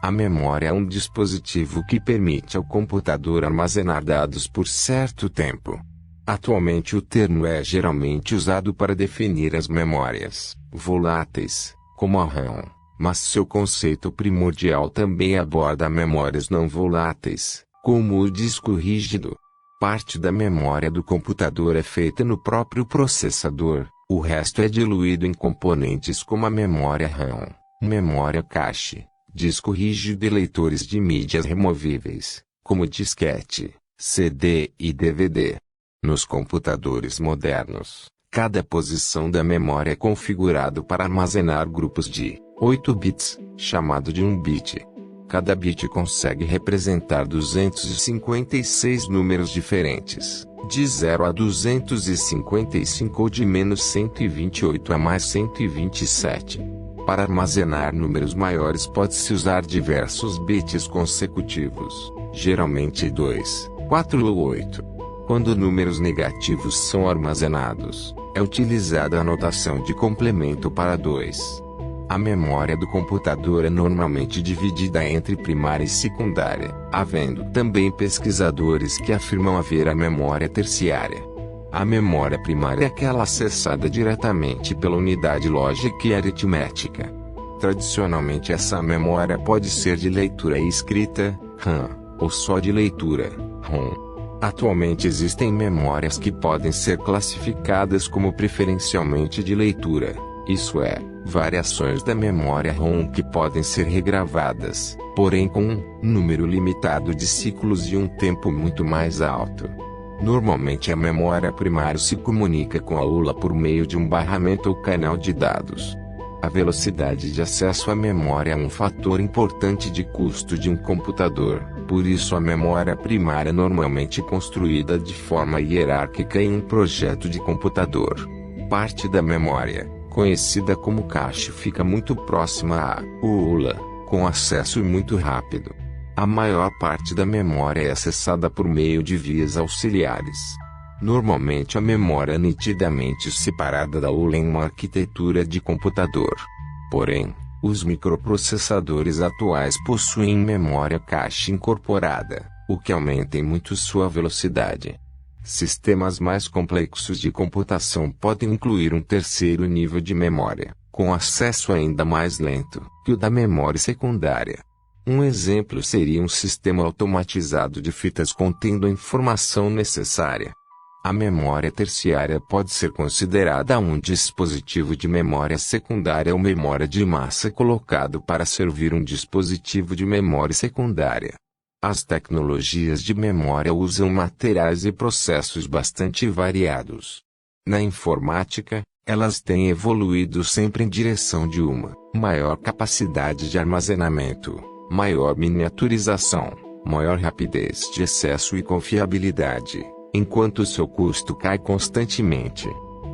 A memória é um dispositivo que permite ao computador armazenar dados por certo tempo. Atualmente o termo é geralmente usado para definir as memórias voláteis, como a RAM, mas seu conceito primordial também aborda memórias não voláteis, como o disco rígido. Parte da memória do computador é feita no próprio processador, o resto é diluído em componentes como a memória RAM, memória cache, disco rígido e leitores de mídias removíveis, como disquete, CD e DVD. Nos computadores modernos, cada posição da memória é configurado para armazenar grupos de 8 bits, chamado de 1 bit. Cada bit consegue representar 256 números diferentes, de 0 a 255 ou de menos 128 a mais 127. Para armazenar números maiores pode-se usar diversos bits consecutivos, geralmente 2, 4 ou 8. Quando números negativos são armazenados, é utilizada a notação de complemento para 2. A memória do computador é normalmente dividida entre primária e secundária, havendo também pesquisadores que afirmam haver a memória terciária. A memória primária é aquela acessada diretamente pela unidade lógica e aritmética. Tradicionalmente essa memória pode ser de leitura e escrita, RAM, ou só de leitura, ROM. Atualmente existem memórias que podem ser classificadas como preferencialmente de leitura, isso é, variações da memória ROM que podem ser regravadas, porém com um número limitado de ciclos e um tempo muito mais alto. Normalmente a memória primária se comunica com a ULA por meio de um barramento ou canal de dados. A velocidade de acesso à memória é um fator importante de custo de um computador, por isso a memória primária é normalmente construída de forma hierárquica em um projeto de computador. Parte da memória, conhecida como cache, fica muito próxima à ULA, com acesso muito rápido. A maior parte da memória é acessada por meio de vias auxiliares. Normalmente a memória é nitidamente separada da ULA em uma arquitetura de computador. Porém, os microprocessadores atuais possuem memória cache incorporada, o que aumenta em muito sua velocidade. Sistemas mais complexos de computação podem incluir um terceiro nível de memória, com acesso ainda mais lento que o da memória secundária. Um exemplo seria um sistema automatizado de fitas contendo a informação necessária. A memória terciária pode ser considerada um dispositivo de memória secundária ou memória de massa colocado para servir um dispositivo de memória secundária. As tecnologias de memória usam materiais e processos bastante variados. Na informática, elas têm evoluído sempre em direção de uma maior capacidade de armazenamento, maior miniaturização, maior rapidez de acesso e confiabilidade, enquanto seu custo cai constantemente.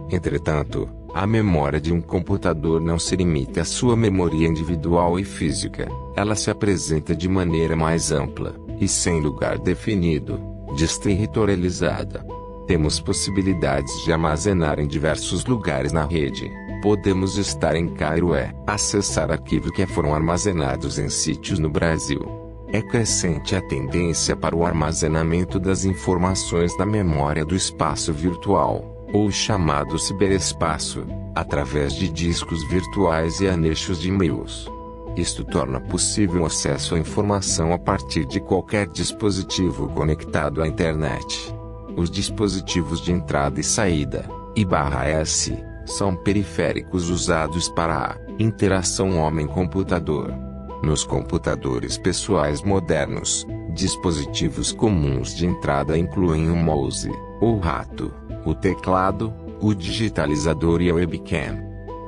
Entretanto, a memória de um computador não se limita à sua memória individual e física, ela se apresenta de maneira mais ampla, e sem lugar definido, desterritorializada. Temos possibilidades de armazenar em diversos lugares na rede, Podemos estar em Cairo acessar arquivos que foram armazenados em sítios no Brasil. É crescente a tendência para o armazenamento das informações da memória do espaço virtual, ou chamado ciberespaço, através de discos virtuais e anexos de e-mails. Isto torna possível o acesso à informação a partir de qualquer dispositivo conectado à internet. Os dispositivos de entrada e saída, I/S, são periféricos usados para a interação homem-computador. Nos computadores pessoais modernos, dispositivos comuns de entrada incluem o mouse, o rato, o teclado, o digitalizador e a webcam.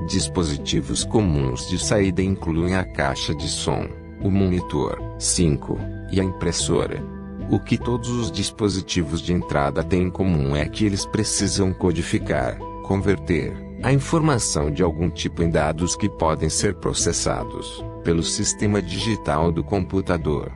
Dispositivos comuns de saída incluem a caixa de som, o monitor, 5, e a impressora. O que todos os dispositivos de entrada têm em comum é que eles precisam codificar, converter, a informação de algum tipo em dados que podem ser processados pelo sistema digital do computador.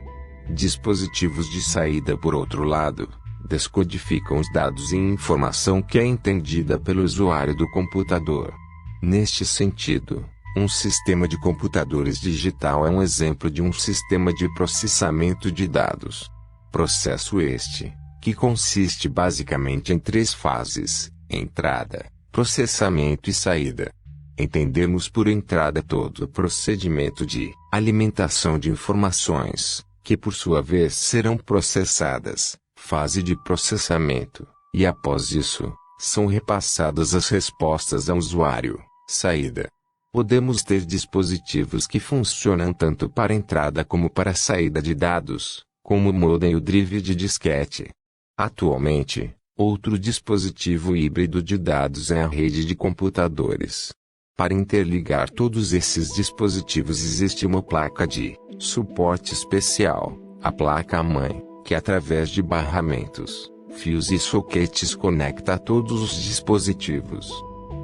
Dispositivos de saída, por outro lado, descodificam os dados em informação que é entendida pelo usuário do computador. Neste sentido, um sistema de computadores digital é um exemplo de um sistema de processamento de dados. Processo este, que consiste basicamente em 3 fases: entrada, processamento e saída. Entendemos por entrada todo o procedimento de alimentação de informações, que por sua vez serão processadas, fase de processamento, e após isso, são repassadas as respostas ao usuário, saída. Podemos ter dispositivos que funcionam tanto para entrada como para saída de dados, como o modem e o drive de disquete. Atualmente, outro dispositivo híbrido de dados é a rede de computadores. Para interligar todos esses dispositivos existe uma placa de suporte especial, a placa-mãe, que através de barramentos, fios e soquetes conecta a todos os dispositivos.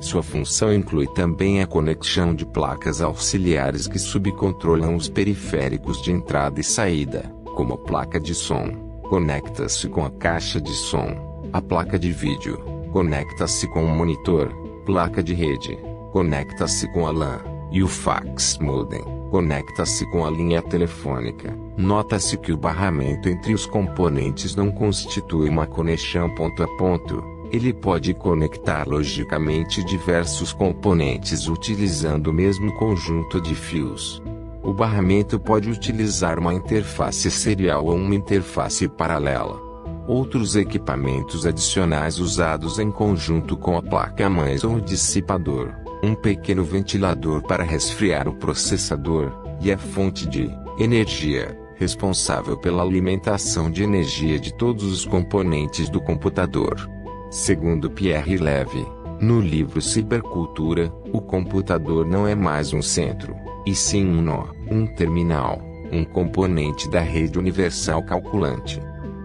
Sua função inclui também a conexão de placas auxiliares que subcontrolam os periféricos de entrada e saída, como a placa de som, conecta-se com a caixa de som, a placa de vídeo, conecta-se com o monitor, placa de rede, conecta-se com a LAN, e o fax modem, conecta-se com a linha telefônica. Nota-se que o barramento entre os componentes não constitui uma conexão ponto a ponto. Ele pode conectar logicamente diversos componentes utilizando o mesmo conjunto de fios. O barramento pode utilizar uma interface serial ou uma interface paralela. Outros equipamentos adicionais usados em conjunto com a placa-mãe são o dissipador, um pequeno ventilador para resfriar o processador, e a fonte de energia, responsável pela alimentação de energia de todos os componentes do computador. Segundo Pierre Levy, no livro Cibercultura, o computador não é mais um centro, e sim um nó, um terminal, um componente da rede universal calculante.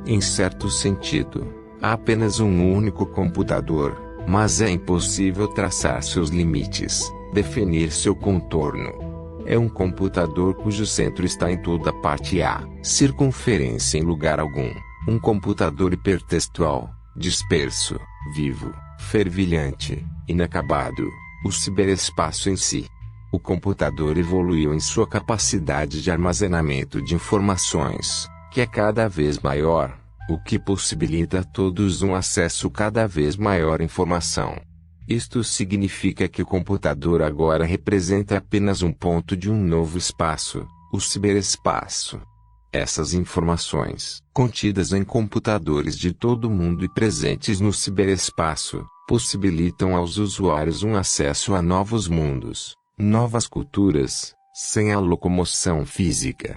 Em certo sentido, há apenas um único computador, mas é impossível traçar seus limites, definir seu contorno. É um computador cujo centro está em toda a parte e a circunferência em lugar algum, um computador hipertextual, disperso, vivo, fervilhante, inacabado, o ciberespaço em si. O computador evoluiu em sua capacidade de armazenamento de informações, que é cada vez maior, o que possibilita a todos um acesso cada vez maior à informação. Isto significa que o computador agora representa apenas um ponto de um novo espaço, o ciberespaço. Essas informações, contidas em computadores de todo o mundo e presentes no ciberespaço, possibilitam aos usuários um acesso a novos mundos, novas culturas, sem a locomoção física.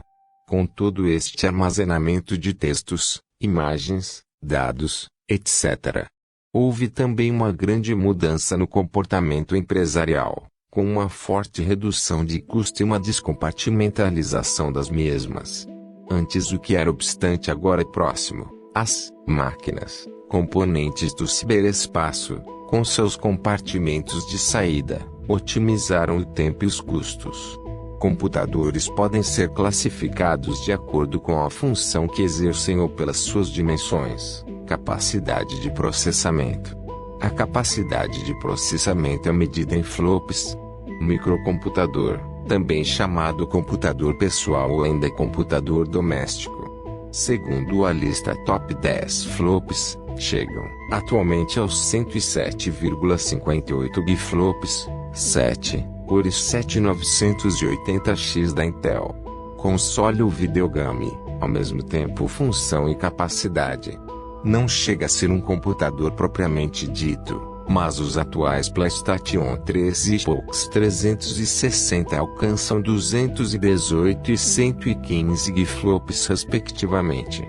Com todo este armazenamento de textos, imagens, dados, etc., houve também uma grande mudança no comportamento empresarial, com uma forte redução de custo e uma descompartimentalização das mesmas. Antes o que era obstante agora é próximo. As máquinas, componentes do ciberespaço, com seus compartimentos de saída, otimizaram o tempo e os custos. Computadores podem ser classificados de acordo com a função que exercem ou pelas suas dimensões, capacidade de processamento. A capacidade de processamento é medida em flops. Microcomputador, também chamado computador pessoal ou ainda computador doméstico. Segundo a lista Top 10 flops, chegam atualmente aos 107,58 GFlops, 7, Core 7980X da Intel. Console ou videogame, ao mesmo tempo função e capacidade. Não chega a ser um computador propriamente dito, mas os atuais PlayStation 3 e Xbox 360 alcançam 218 e 115 GFlops respectivamente.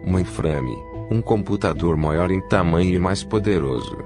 Mainframe, um computador maior em tamanho e mais poderoso.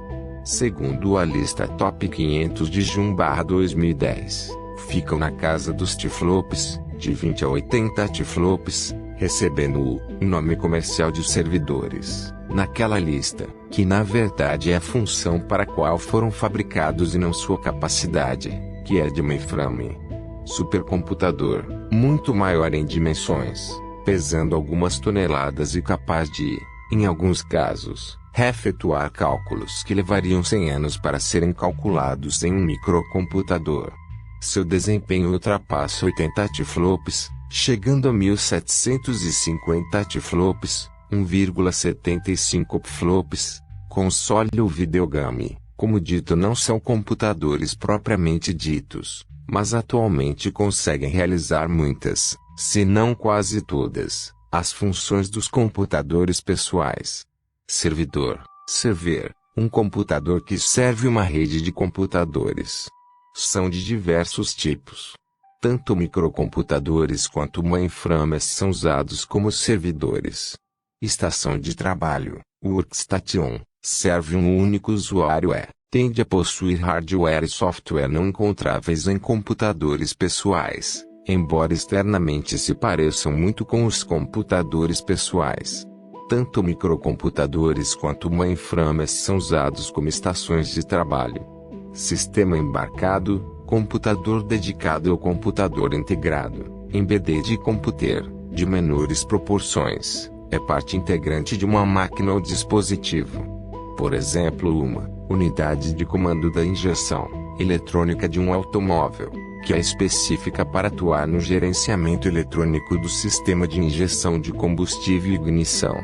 Segundo a lista Top 500 de junho/2010, ficam na casa dos TFlops, de 20 a 80 TFlops, recebendo o nome comercial de servidores, naquela lista, que na verdade é a função para a qual foram fabricados e não sua capacidade, que é de mainframe. Supercomputador, muito maior em dimensões, pesando algumas toneladas e capaz de, em alguns casos, efetuar cálculos que levariam 100 anos para serem calculados em um microcomputador. Seu desempenho ultrapassa 80 TFlops, chegando a 1750 TFlops, 1,75 PFlops. Console ou videogame, como dito, não são computadores propriamente ditos, mas atualmente conseguem realizar muitas, se não quase todas, as funções dos computadores pessoais. Servidor, server, um computador que serve uma rede de computadores. São de diversos tipos. Tanto microcomputadores quanto mainframes são usados como servidores. Estação de trabalho, workstation, serve um único usuário tende a possuir hardware e software não encontráveis em computadores pessoais, embora externamente se pareçam muito com os computadores pessoais. Tanto microcomputadores quanto mainframes são usados como estações de trabalho. Sistema embarcado, computador dedicado ou computador integrado, embedded computer, de menores proporções, é parte integrante de uma máquina ou dispositivo. Por exemplo, uma unidade de comando da injeção eletrônica de um automóvel, que é específica para atuar no gerenciamento eletrônico do sistema de injeção de combustível e ignição.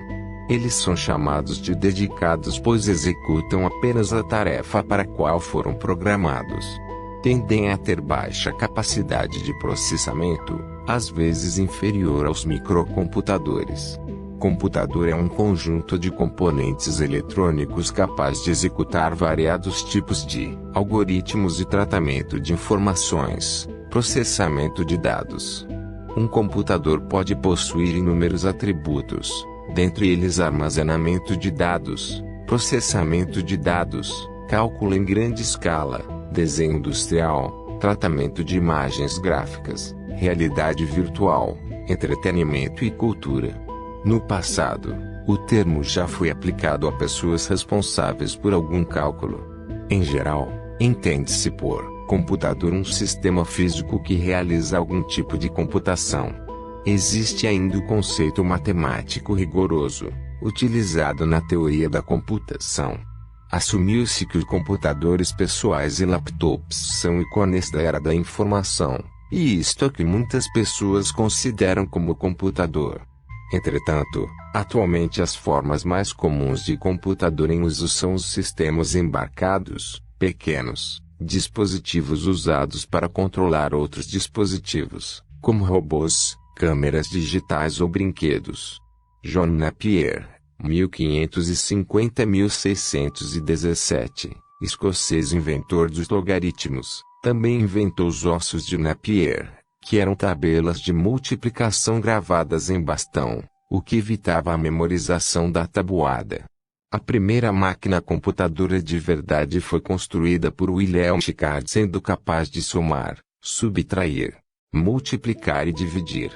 Eles são chamados de dedicados pois executam apenas a tarefa para a qual foram programados. Tendem a ter baixa capacidade de processamento, às vezes inferior aos microcomputadores. Computador é um conjunto de componentes eletrônicos capaz de executar variados tipos de algoritmos de tratamento de informações, processamento de dados. Um computador pode possuir inúmeros atributos, dentre eles armazenamento de dados, processamento de dados, cálculo em grande escala, desenho industrial, tratamento de imagens gráficas, realidade virtual, entretenimento e cultura. No passado, o termo já foi aplicado a pessoas responsáveis por algum cálculo. Em geral, entende-se por computador um sistema físico que realiza algum tipo de computação. Existe ainda o conceito matemático rigoroso, utilizado na teoria da computação. Assumiu-se que os computadores pessoais e laptops são ícones da era da informação, e isto é que muitas pessoas consideram como computador. Entretanto, atualmente as formas mais comuns de computador em uso são os sistemas embarcados, pequenos, dispositivos usados para controlar outros dispositivos, como robôs, câmeras digitais ou brinquedos. John Napier, 1550-1617, escocês inventor dos logaritmos, também inventou os ossos de Napier, que eram tabelas de multiplicação gravadas em bastão, o que evitava a memorização da tabuada. A primeira máquina computadora de verdade foi construída por Wilhelm Schicard, sendo capaz de somar, subtrair, multiplicar e dividir.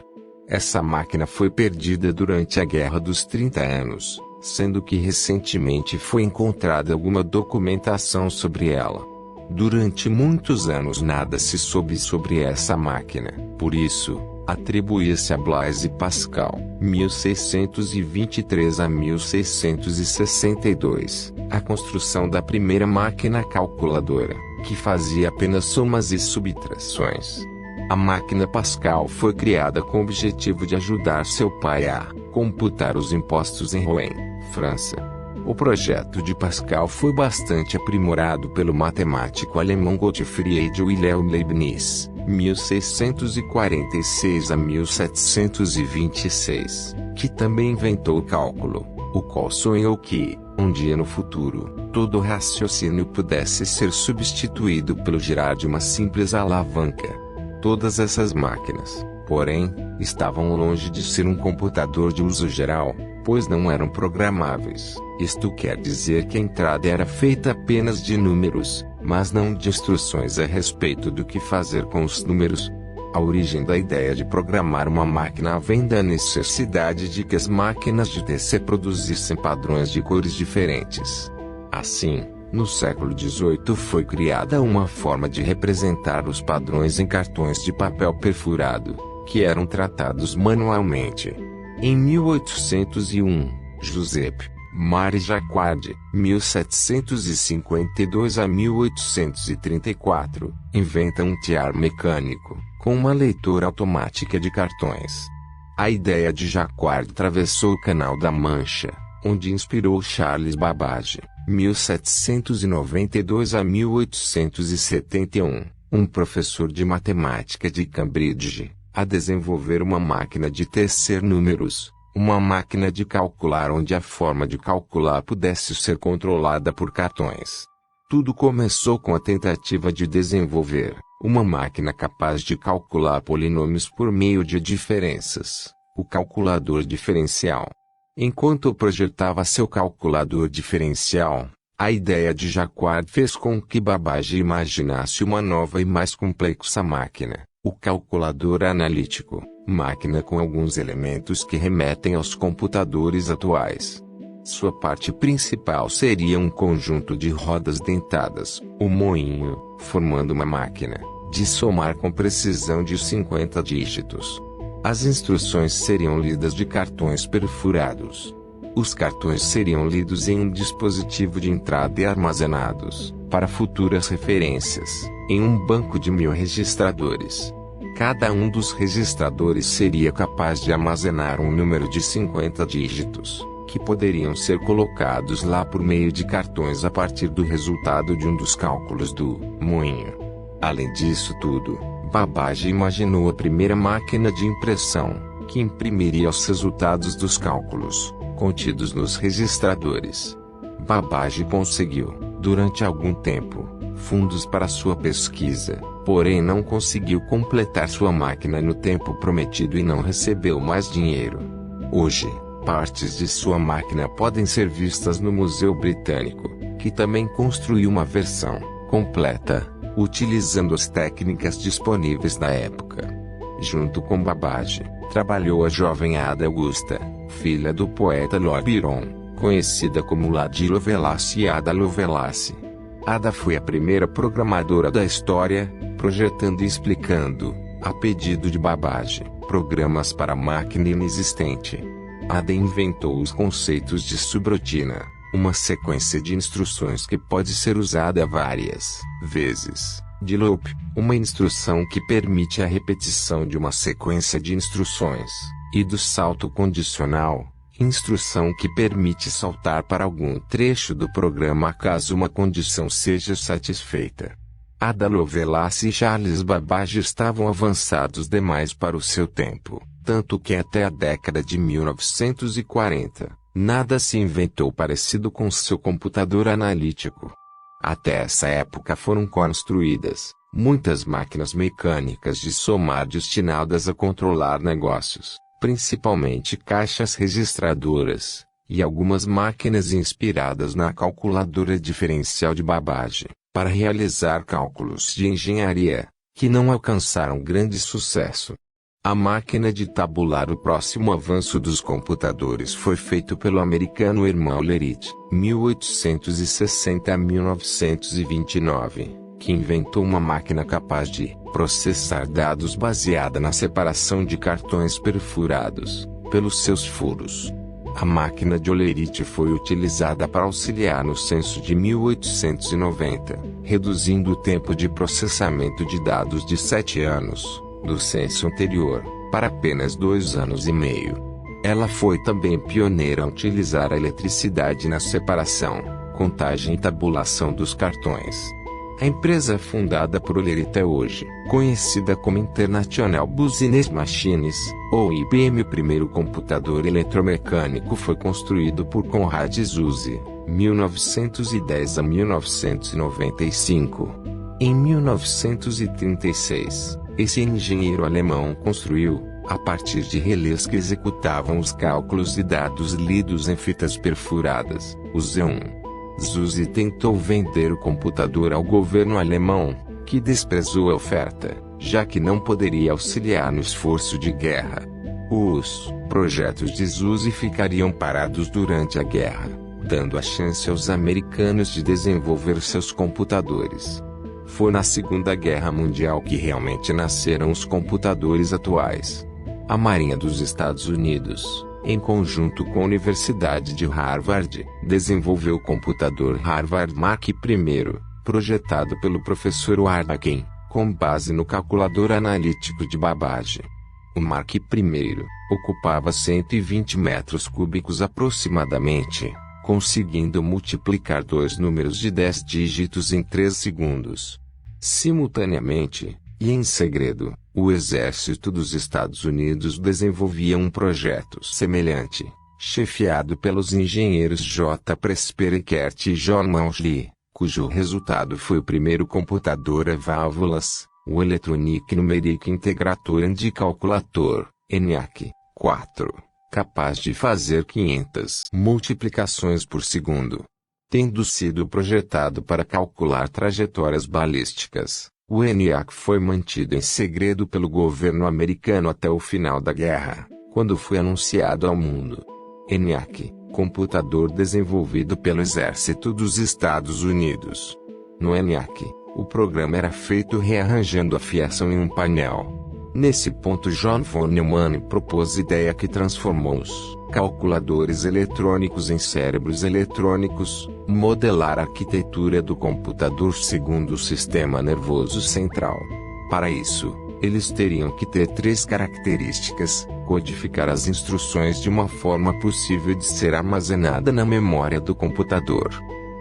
Essa máquina foi perdida durante a Guerra dos 30 Anos, sendo que recentemente foi encontrada alguma documentação sobre ela. Durante muitos anos nada se soube sobre essa máquina, por isso, Atribuía-se a Blaise Pascal, 1623 a 1662, a construção da primeira máquina calculadora, que fazia apenas somas e subtrações. A máquina Pascal foi criada com o objetivo de ajudar seu pai a computar os impostos em Rouen, França. O projeto de Pascal foi bastante aprimorado pelo matemático alemão Gottfried Wilhelm Leibniz, 1646 a 1726, que também inventou o cálculo, o qual sonhou que, um dia no futuro, todo raciocínio pudesse ser substituído pelo girar de uma simples alavanca. Todas essas máquinas, porém, estavam longe de ser um computador de uso geral, pois não eram programáveis. Isto quer dizer que a entrada era feita apenas de números, mas não de instruções a respeito do que fazer com os números. A origem da ideia de programar uma máquina vem da necessidade de que as máquinas de TC produzissem padrões de cores diferentes. Assim, no século XVIII foi criada uma forma de representar os padrões em cartões de papel perfurado, que eram tratados manualmente. Em 1801, Giuseppe Marie Jacquard, 1752 a 1834, inventa um tear mecânico, com uma leitura automática de cartões. A ideia de Jacquard atravessou o Canal da Mancha, onde inspirou Charles Babbage, 1792 a 1871, um professor de matemática de Cambridge, a desenvolver uma máquina de tecer números, uma máquina de calcular onde a forma de calcular pudesse ser controlada por cartões. Tudo começou com a tentativa de desenvolver uma máquina capaz de calcular polinômios por meio de diferenças, o calculador diferencial. Enquanto projetava seu calculador diferencial, a ideia de Jacquard fez com que Babbage imaginasse uma nova e mais complexa máquina, o calculador analítico, máquina com alguns elementos que remetem aos computadores atuais. Sua parte principal seria um conjunto de rodas dentadas, o moinho, formando uma máquina de somar com precisão de 50 dígitos. As instruções seriam lidas de cartões perfurados. Os cartões seriam lidos em um dispositivo de entrada e armazenados, para futuras referências, em um banco de 1000 registradores. Cada um dos registradores seria capaz de armazenar um número de 50 dígitos, que poderiam ser colocados lá por meio de cartões a partir do resultado de um dos cálculos do moinho. Além disso tudo, Babbage imaginou a primeira máquina de impressão, que imprimiria os resultados dos cálculos, contidos nos registradores. Babbage conseguiu, durante algum tempo, fundos para sua pesquisa, porém não conseguiu completar sua máquina no tempo prometido e não recebeu mais dinheiro. Hoje, partes de sua máquina podem ser vistas no Museu Britânico, que também construiu uma versão completa, utilizando as técnicas disponíveis na época. Junto com Babbage, trabalhou a jovem Ada Augusta, filha do poeta Lord Byron, conhecida como Lady Lovelace e Ada Lovelace. Ada foi a primeira programadora da história, projetando e explicando, a pedido de Babbage, programas para a máquina inexistente. Ada inventou os conceitos de subrotina, uma sequência de instruções que pode ser usada várias vezes, de loop, uma instrução que permite a repetição de uma sequência de instruções, e do salto condicional, instrução que permite saltar para algum trecho do programa caso uma condição seja satisfeita. Ada Lovelace e Charles Babbage estavam avançados demais para o seu tempo, tanto que até a década de 1940, nada se inventou parecido com seu computador analítico. Até essa época foram construídas muitas máquinas mecânicas de somar destinadas a controlar negócios, principalmente caixas registradoras, e algumas máquinas inspiradas na calculadora diferencial de Babbage, para realizar cálculos de engenharia, que não alcançaram grande sucesso. A máquina de tabular. O próximo avanço dos computadores foi feito pelo americano Herman Lerit, 1860 a 1929, que inventou uma máquina capaz de processar dados baseada na separação de cartões perfurados, pelos seus furos. A máquina de Olerite foi utilizada para auxiliar no censo de 1890, reduzindo o tempo de processamento de dados de 7 anos, do censo anterior, para apenas 2 anos e meio. Ela foi também pioneira a utilizar a eletricidade na separação, contagem e tabulação dos cartões. A empresa é fundada por Olerite hoje, conhecida como International Business Machines, ou IBM. O primeiro computador eletromecânico foi construído por Konrad Zuse, 1910 a 1995. Em 1936, esse engenheiro alemão construiu, a partir de relés que executavam os cálculos e dados lidos em fitas perfuradas, o Z1. Zuse tentou vender o computador ao governo alemão, que desprezou a oferta, já que não poderia auxiliar no esforço de guerra. Os projetos de Zuse ficariam parados durante a guerra, dando a chance aos americanos de desenvolver seus computadores. Foi na Segunda Guerra Mundial que realmente nasceram os computadores atuais. A Marinha dos Estados Unidos, em conjunto com a Universidade de Harvard, desenvolveu o computador Harvard Mark I, projetado pelo professor Wardakin, com base no calculador analítico de Babbage. O Mark I ocupava 120 metros cúbicos aproximadamente, conseguindo multiplicar 2 números de 10 dígitos em 3 segundos. Simultaneamente, e em segredo, o Exército dos Estados Unidos desenvolvia um projeto semelhante, chefiado pelos engenheiros J. Presper Eckert e John Mauchly, cujo resultado foi o primeiro computador a válvulas, o Electronic Numeric Integrator and Calculator, ENIAC, 4, capaz de fazer 500 multiplicações por segundo. Tendo sido projetado para calcular trajetórias balísticas, o ENIAC foi mantido em segredo pelo governo americano até o final da guerra, quando foi anunciado ao mundo. ENIAC, computador desenvolvido pelo Exército dos Estados Unidos. No ENIAC, o programa era feito rearranjando a fiação em um painel. Nesse ponto, John von Neumann propôs ideia que transformou os calculadores eletrônicos em cérebros eletrônicos, modelar a arquitetura do computador segundo o sistema nervoso central. Para isso, eles teriam que ter 3 características: codificar as instruções de uma forma possível de ser armazenada na memória do computador.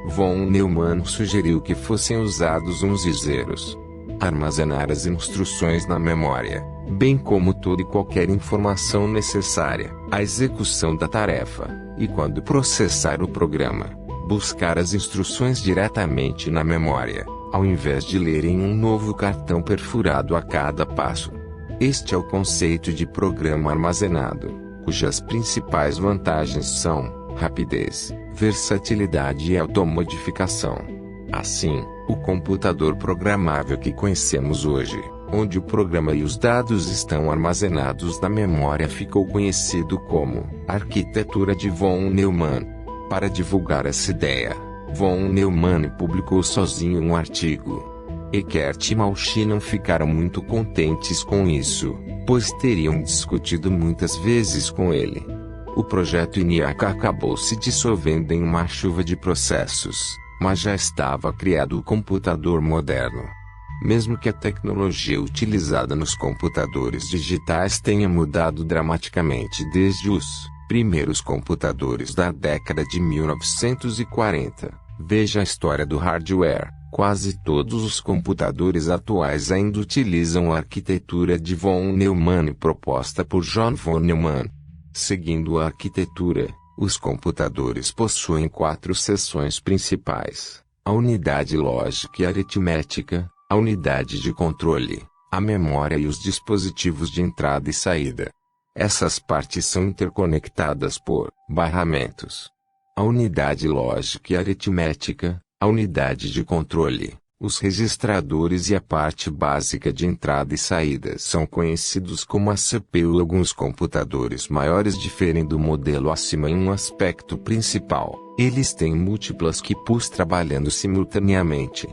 Von Neumann sugeriu que fossem usados uns e zeros. Armazenar as instruções na memória, bem como toda e qualquer informação necessária à execução da tarefa, e quando processar o programa, buscar as instruções diretamente na memória, ao invés de ler em um novo cartão perfurado a cada passo. Este é o conceito de programa armazenado, cujas principais vantagens são rapidez, versatilidade e automodificação. Assim, o computador programável que conhecemos hoje, onde o programa e os dados estão armazenados na memória, ficou conhecido como arquitetura de von Neumann. Para divulgar essa ideia, von Neumann publicou sozinho um artigo. Eckert e Mauchly não ficaram muito contentes com isso, pois teriam discutido muitas vezes com ele. O projeto ENIAC acabou se dissolvendo em uma chuva de processos, mas já estava criado o computador moderno. Mesmo que a tecnologia utilizada nos computadores digitais tenha mudado dramaticamente desde os primeiros computadores da década de 1940, veja a história do hardware. Quase todos os computadores atuais ainda utilizam a arquitetura de von Neumann proposta por John von Neumann. Seguindo a arquitetura, os computadores possuem 4 seções principais: a unidade lógica e aritmética, a unidade de controle, a memória e os dispositivos de entrada e saída. Essas partes são interconectadas por barramentos. A unidade lógica e aritmética, a unidade de controle, os registradores e a parte básica de entrada e saída são conhecidos como a CPU. Alguns computadores maiores diferem do modelo acima em um aspecto principal: eles têm múltiplas QPUs trabalhando simultaneamente.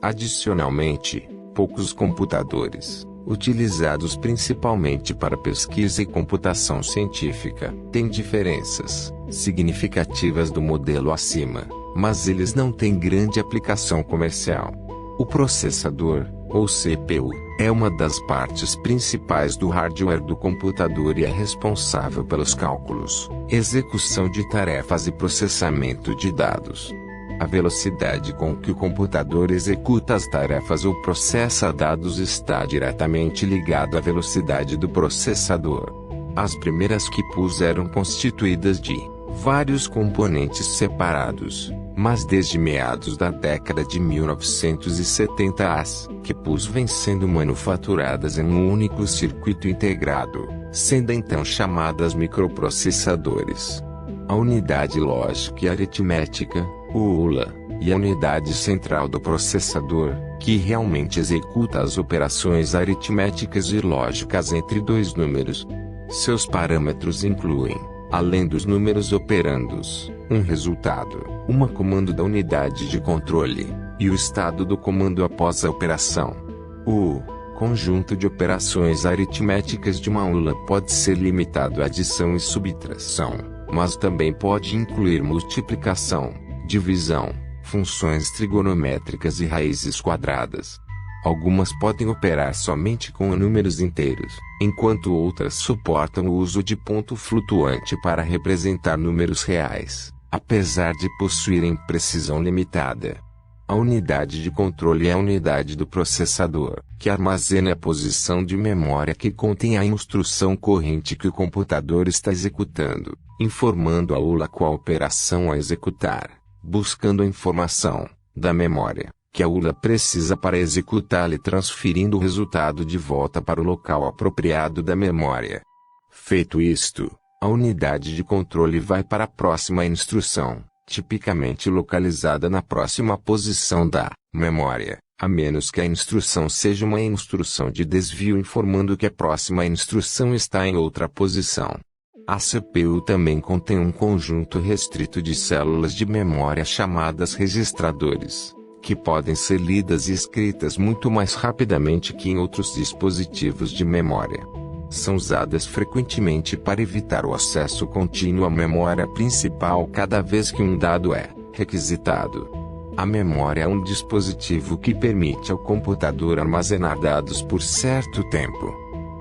Adicionalmente, poucos computadores, utilizados principalmente para pesquisa e computação científica, têm diferenças significativas do modelo acima, mas eles não têm grande aplicação comercial. O processador, ou CPU, é uma das partes principais do hardware do computador e é responsável pelos cálculos, execução de tarefas e processamento de dados. A velocidade com que o computador executa as tarefas ou processa dados está diretamente ligado à velocidade do processador. As primeiras QPUs eram constituídas de vários componentes separados, mas desde meados da década de 1970 as QPUs vêm sendo manufaturadas em um único circuito integrado, sendo então chamadas microprocessadores. A unidade lógica e aritmética, o ULA, e a unidade central do processador, que realmente executa as operações aritméticas e lógicas entre dois números. Seus parâmetros incluem, além dos números operandos, um resultado, uma comando da unidade de controle, e o estado do comando após a operação. O conjunto de operações aritméticas de uma ULA pode ser limitado à adição e subtração, mas também pode incluir multiplicação, divisão, funções trigonométricas e raízes quadradas. Algumas podem operar somente com números inteiros, enquanto outras suportam o uso de ponto flutuante para representar números reais, apesar de possuírem precisão limitada. A unidade de controle é a unidade do processador, que armazena a posição de memória que contém a instrução corrente que o computador está executando, informando a ULA qual operação a executar, buscando a informação da memória que a ULA precisa para executá-la e transferindo o resultado de volta para o local apropriado da memória. Feito isto, a unidade de controle vai para a próxima instrução, tipicamente localizada na próxima posição da memória, a menos que a instrução seja uma instrução de desvio informando que a próxima instrução está em outra posição. A CPU também contém um conjunto restrito de células de memória chamadas registradores, que podem ser lidas e escritas muito mais rapidamente que em outros dispositivos de memória. São usadas frequentemente para evitar o acesso contínuo à memória principal cada vez que um dado é requisitado. A memória é um dispositivo que permite ao computador armazenar dados por certo tempo.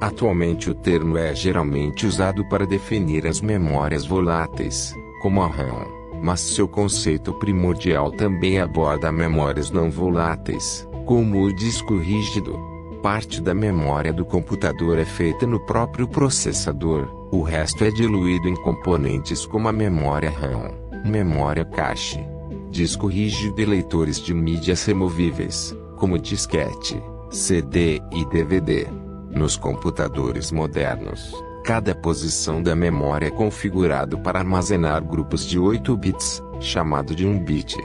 Atualmente o termo é geralmente usado para definir as memórias voláteis, como a RAM, mas seu conceito primordial também aborda memórias não voláteis, como o disco rígido. Parte da memória do computador é feita no próprio processador, o resto é diluído em componentes como a memória RAM, memória cache, disco rígido e leitores de mídias removíveis, como disquete, CD e DVD. Nos computadores modernos, cada posição da memória é configurado para armazenar grupos de 8 bits, chamado de 1 bit.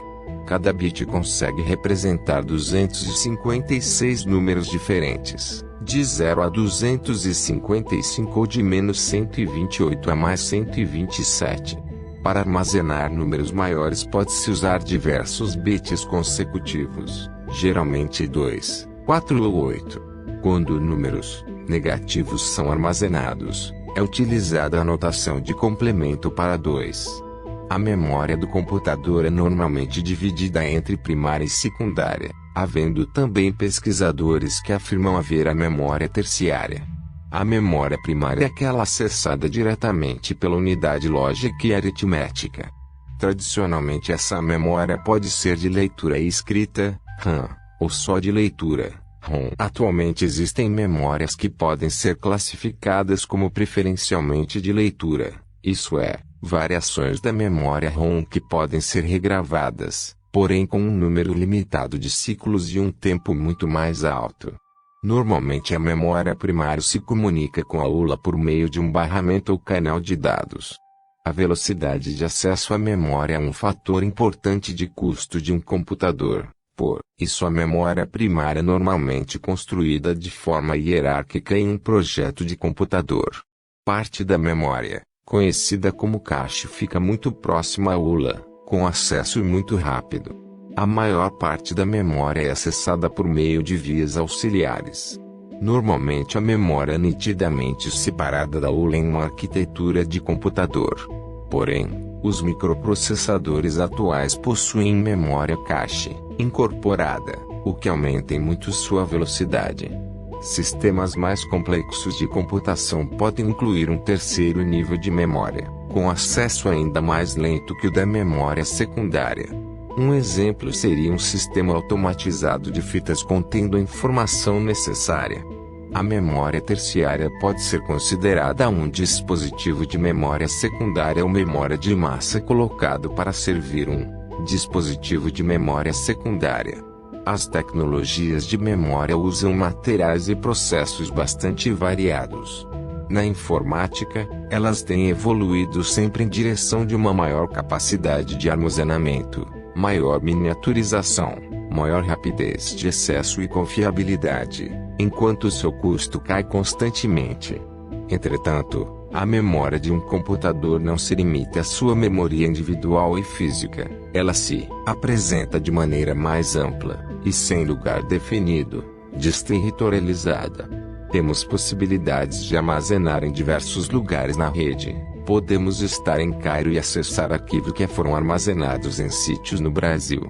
Cada bit consegue representar 256 números diferentes, de 0 a 255 ou de menos 128 a mais 127. Para armazenar números maiores pode-se usar diversos bits consecutivos, geralmente 2, 4 ou 8. Quando números negativos são armazenados, é utilizada a notação de complemento para 2. A memória do computador é normalmente dividida entre primária e secundária, havendo também pesquisadores que afirmam haver a memória terciária. A memória primária é aquela acessada diretamente pela unidade lógica e aritmética. Tradicionalmente essa memória pode ser de leitura e escrita, RAM, ou só de leitura, ROM. Atualmente existem memórias que podem ser classificadas como preferencialmente de leitura, isso é, variações da memória ROM que podem ser regravadas, porém com um número limitado de ciclos e um tempo muito mais alto. Normalmente a memória primária se comunica com a ULA por meio de um barramento ou canal de dados. A velocidade de acesso à memória é um fator importante de custo de um computador. Por isso a memória primária é normalmente construída de forma hierárquica em um projeto de computador. Parte da memória, conhecida como cache, fica muito próxima à ULA, com acesso muito rápido. A maior parte da memória é acessada por meio de vias auxiliares. Normalmente a memória é nitidamente separada da ou em uma arquitetura de computador. Porém, os microprocessadores atuais possuem memória cache incorporada, o que aumenta em muito sua velocidade. Sistemas mais complexos de computação podem incluir um terceiro nível de memória, com acesso ainda mais lento que o da memória secundária. Um exemplo seria um sistema automatizado de fitas contendo a informação necessária. A memória terciária pode ser considerada um dispositivo de memória secundária ou memória de massa colocado para servir um dispositivo de memória secundária. As tecnologias de memória usam materiais e processos bastante variados. Na informática, elas têm evoluído sempre em direção de uma maior capacidade de armazenamento, maior miniaturização, maior rapidez de acesso e confiabilidade, enquanto seu custo cai constantemente. Entretanto, a memória de um computador não se limita à sua memória individual e física, ela se apresenta de maneira mais ampla, e sem lugar definido, desterritorializada. Temos possibilidades de armazenar em diversos lugares na rede. Podemos estar em Cairo e acessar arquivos que foram armazenados em sítios no Brasil.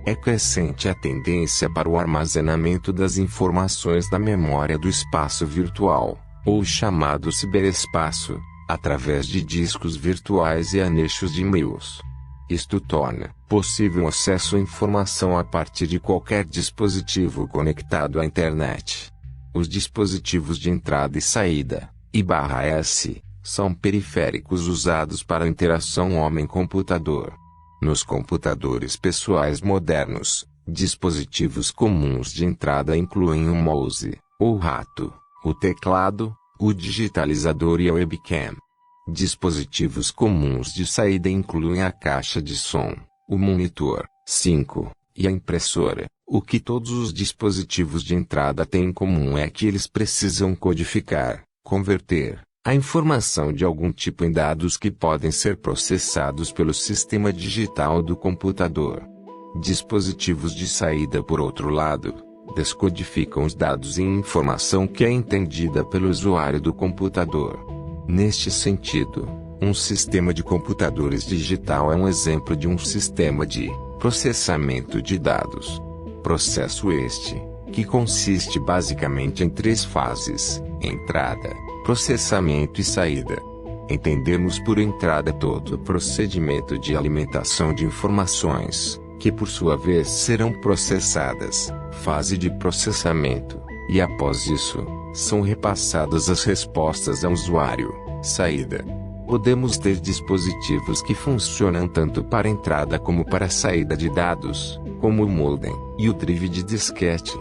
É crescente a tendência para o armazenamento das informações da memória do espaço virtual, ou chamado ciberespaço, através de discos virtuais e anexos de e-mails. Isto torna possível acesso à informação a partir de qualquer dispositivo conectado à internet. Os dispositivos de entrada e saída, I/S, são periféricos usados para a interação homem-computador. Nos computadores pessoais modernos, dispositivos comuns de entrada incluem o mouse, o rato, o teclado, o digitalizador e a webcam. Dispositivos comuns de saída incluem a caixa de som, o monitor, 5, e a impressora. O que todos os dispositivos de entrada têm em comum é que eles precisam codificar, converter, a informação de algum tipo em dados que podem ser processados pelo sistema digital do computador. Dispositivos de saída, por outro lado, descodificam os dados em informação que é entendida pelo usuário do computador. Neste sentido, um sistema de computadores digital é um exemplo de um sistema de processamento de dados. Processo este, que consiste basicamente em 3 fases: entrada, processamento e saída. Entendemos por entrada todo o procedimento de alimentação de informações, que por sua vez serão processadas, fase de processamento, e após isso, são repassadas as respostas ao usuário, saída. Podemos ter dispositivos que funcionam tanto para entrada como para saída de dados, como o modem e o drive de disquete.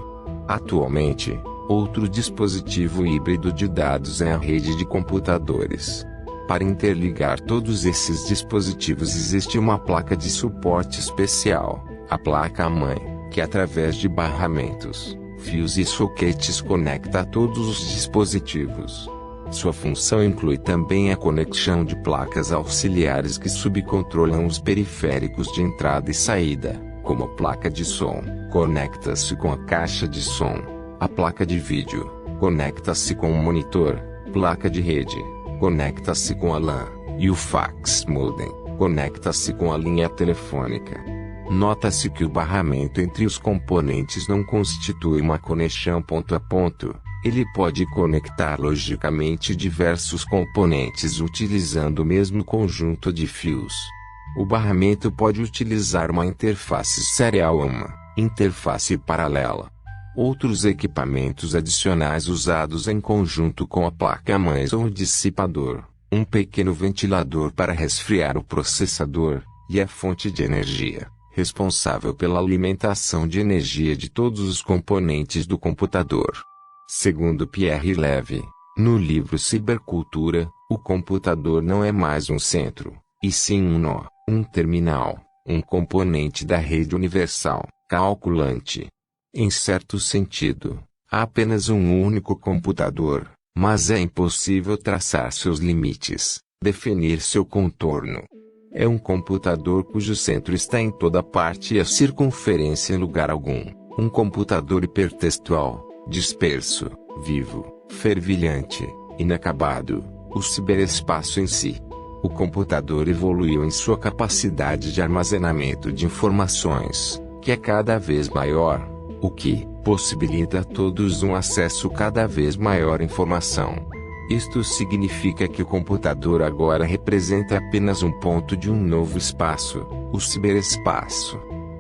Atualmente, outro dispositivo híbrido de dados é a rede de computadores. Para interligar todos esses dispositivos existe uma placa de suporte especial, a placa-mãe, que através de barramentos, fios e soquetes conecta a todos os dispositivos. Sua função inclui também a conexão de placas auxiliares que subcontrolam os periféricos de entrada e saída, como a placa de som, conecta-se com a caixa de som, a placa de vídeo, conecta-se com o monitor, placa de rede, conecta-se com a LAN, e o fax modem, conecta-se com a linha telefônica. Nota-se que o barramento entre os componentes não constitui uma conexão ponto a ponto. Ele pode conectar logicamente diversos componentes utilizando o mesmo conjunto de fios. O barramento pode utilizar uma interface serial ou uma interface paralela. Outros equipamentos adicionais usados em conjunto com a placa-mãe são o dissipador, um pequeno ventilador para resfriar o processador, e a fonte de energia, responsável pela alimentação de energia de todos os componentes do computador. Segundo Pierre Levy, no livro Cibercultura, o computador não é mais um centro, e sim um nó, um terminal, um componente da rede universal, calculante. Em certo sentido, há apenas um único computador, mas é impossível traçar seus limites, definir seu contorno. É um computador cujo centro está em toda parte e a circunferência em lugar algum. Um computador hipertextual, disperso, vivo, fervilhante, inacabado. O ciberespaço em si. O computador evoluiu em sua capacidade de armazenamento de informações, que é cada vez maior, o que possibilita a todos um acesso cada vez maior à informação. Isto significa que o computador agora representa apenas um ponto de um novo espaço, o ciberespaço.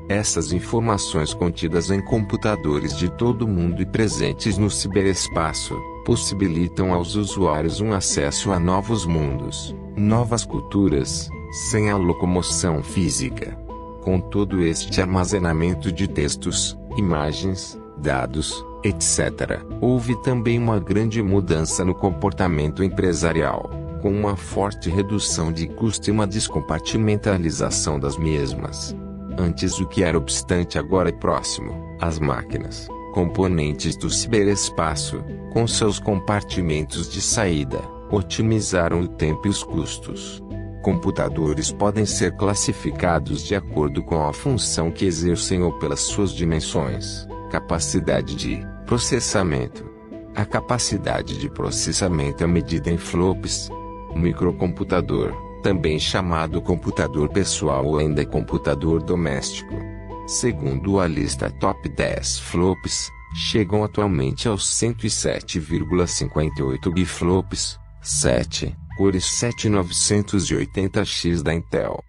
Essas informações contidas em computadores de todo o mundo e presentes no ciberespaço, possibilitam aos usuários um acesso a novos mundos, novas culturas, sem a locomoção física. Com todo este armazenamento de textos, imagens, dados, etc., houve também uma grande mudança no comportamento empresarial, com uma forte redução de custo e uma descompartimentalização das mesmas. Antes o que era obstante agora é próximo, as máquinas, componentes do ciberespaço, com seus compartimentos de saída, otimizaram o tempo e os custos. Computadores podem ser classificados de acordo com a função que exercem ou pelas suas dimensões. Capacidade de processamento. A capacidade de processamento é medida em flops. Microcomputador, também chamado computador pessoal ou ainda computador doméstico. Segundo a lista Top 10 flops, chegam atualmente aos 107,58 gflops, 7, cores 7980X da Intel.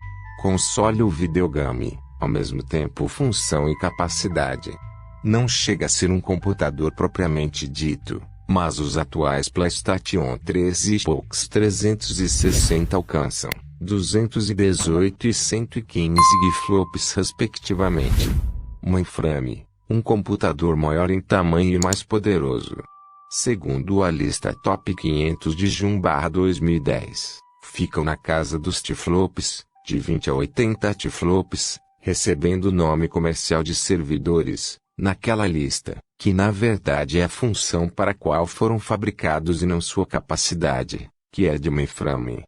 Console ou videogame, ao mesmo tempo função e capacidade. Não chega a ser um computador propriamente dito, mas os atuais PlayStation 3 e Xbox 360 alcançam 218 e 115 gflops respectivamente. Mainframe, um computador maior em tamanho e mais poderoso. Segundo a lista Top 500 de junho/2010, ficam na casa dos teraflops, de 20 a 80 teraflops, recebendo o nome comercial de servidores, naquela lista, que na verdade é a função para a qual foram fabricados e não sua capacidade, que é de mainframe.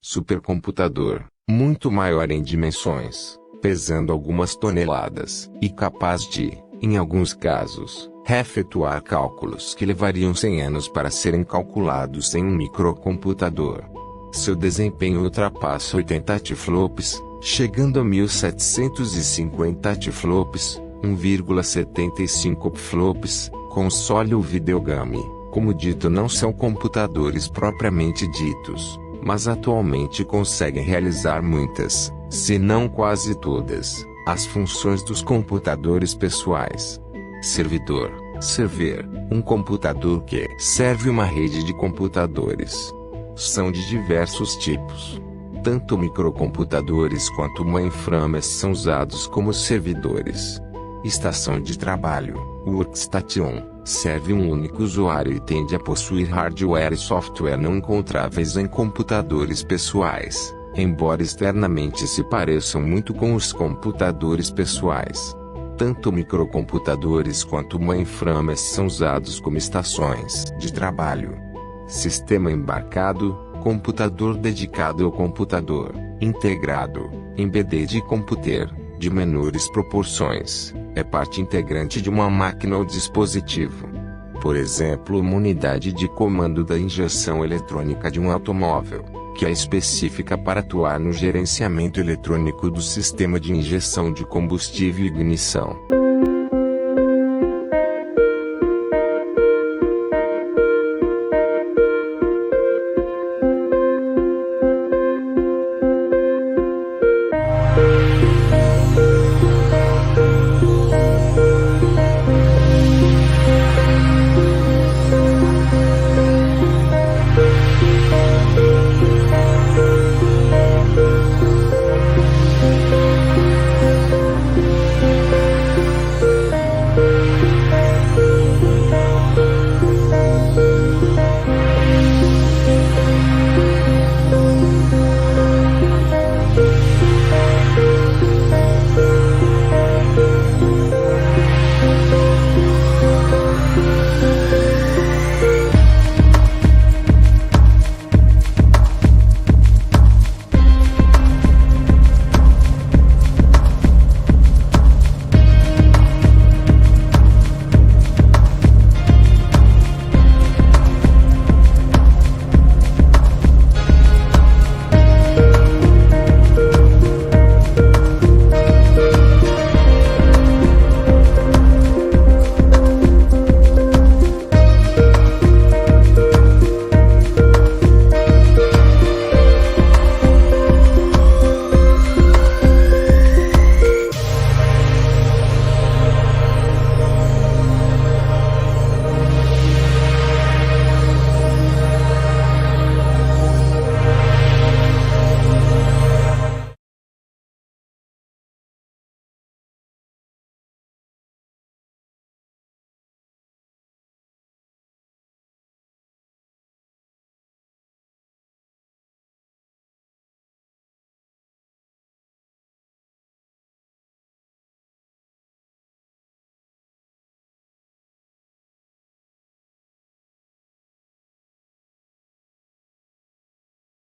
Supercomputador, muito maior em dimensões, pesando algumas toneladas, e capaz de, em alguns casos, efetuar cálculos que levariam 100 anos para serem calculados em um microcomputador. Seu desempenho ultrapassa 80 teraflops, chegando a 1750 teraflops, 1,75 pflops. Console ou videogame, como dito, não são computadores propriamente ditos, mas atualmente conseguem realizar muitas, se não quase todas, as funções dos computadores pessoais. Servidor, server, um computador que serve uma rede de computadores. São de diversos tipos. Tanto microcomputadores quanto mainframes são usados como servidores. Estação de trabalho, workstation, serve um único usuário e tende a possuir hardware e software não encontráveis em computadores pessoais, embora externamente se pareçam muito com os computadores pessoais. Tanto microcomputadores quanto mainframes são usados como estações de trabalho. Sistema embarcado, computador dedicado ou computador integrado, embedded computer, de menores proporções, é parte integrante de uma máquina ou dispositivo. Por exemplo, uma unidade de comando da injeção eletrônica de um automóvel, que é específica para atuar no gerenciamento eletrônico do sistema de injeção de combustível e ignição.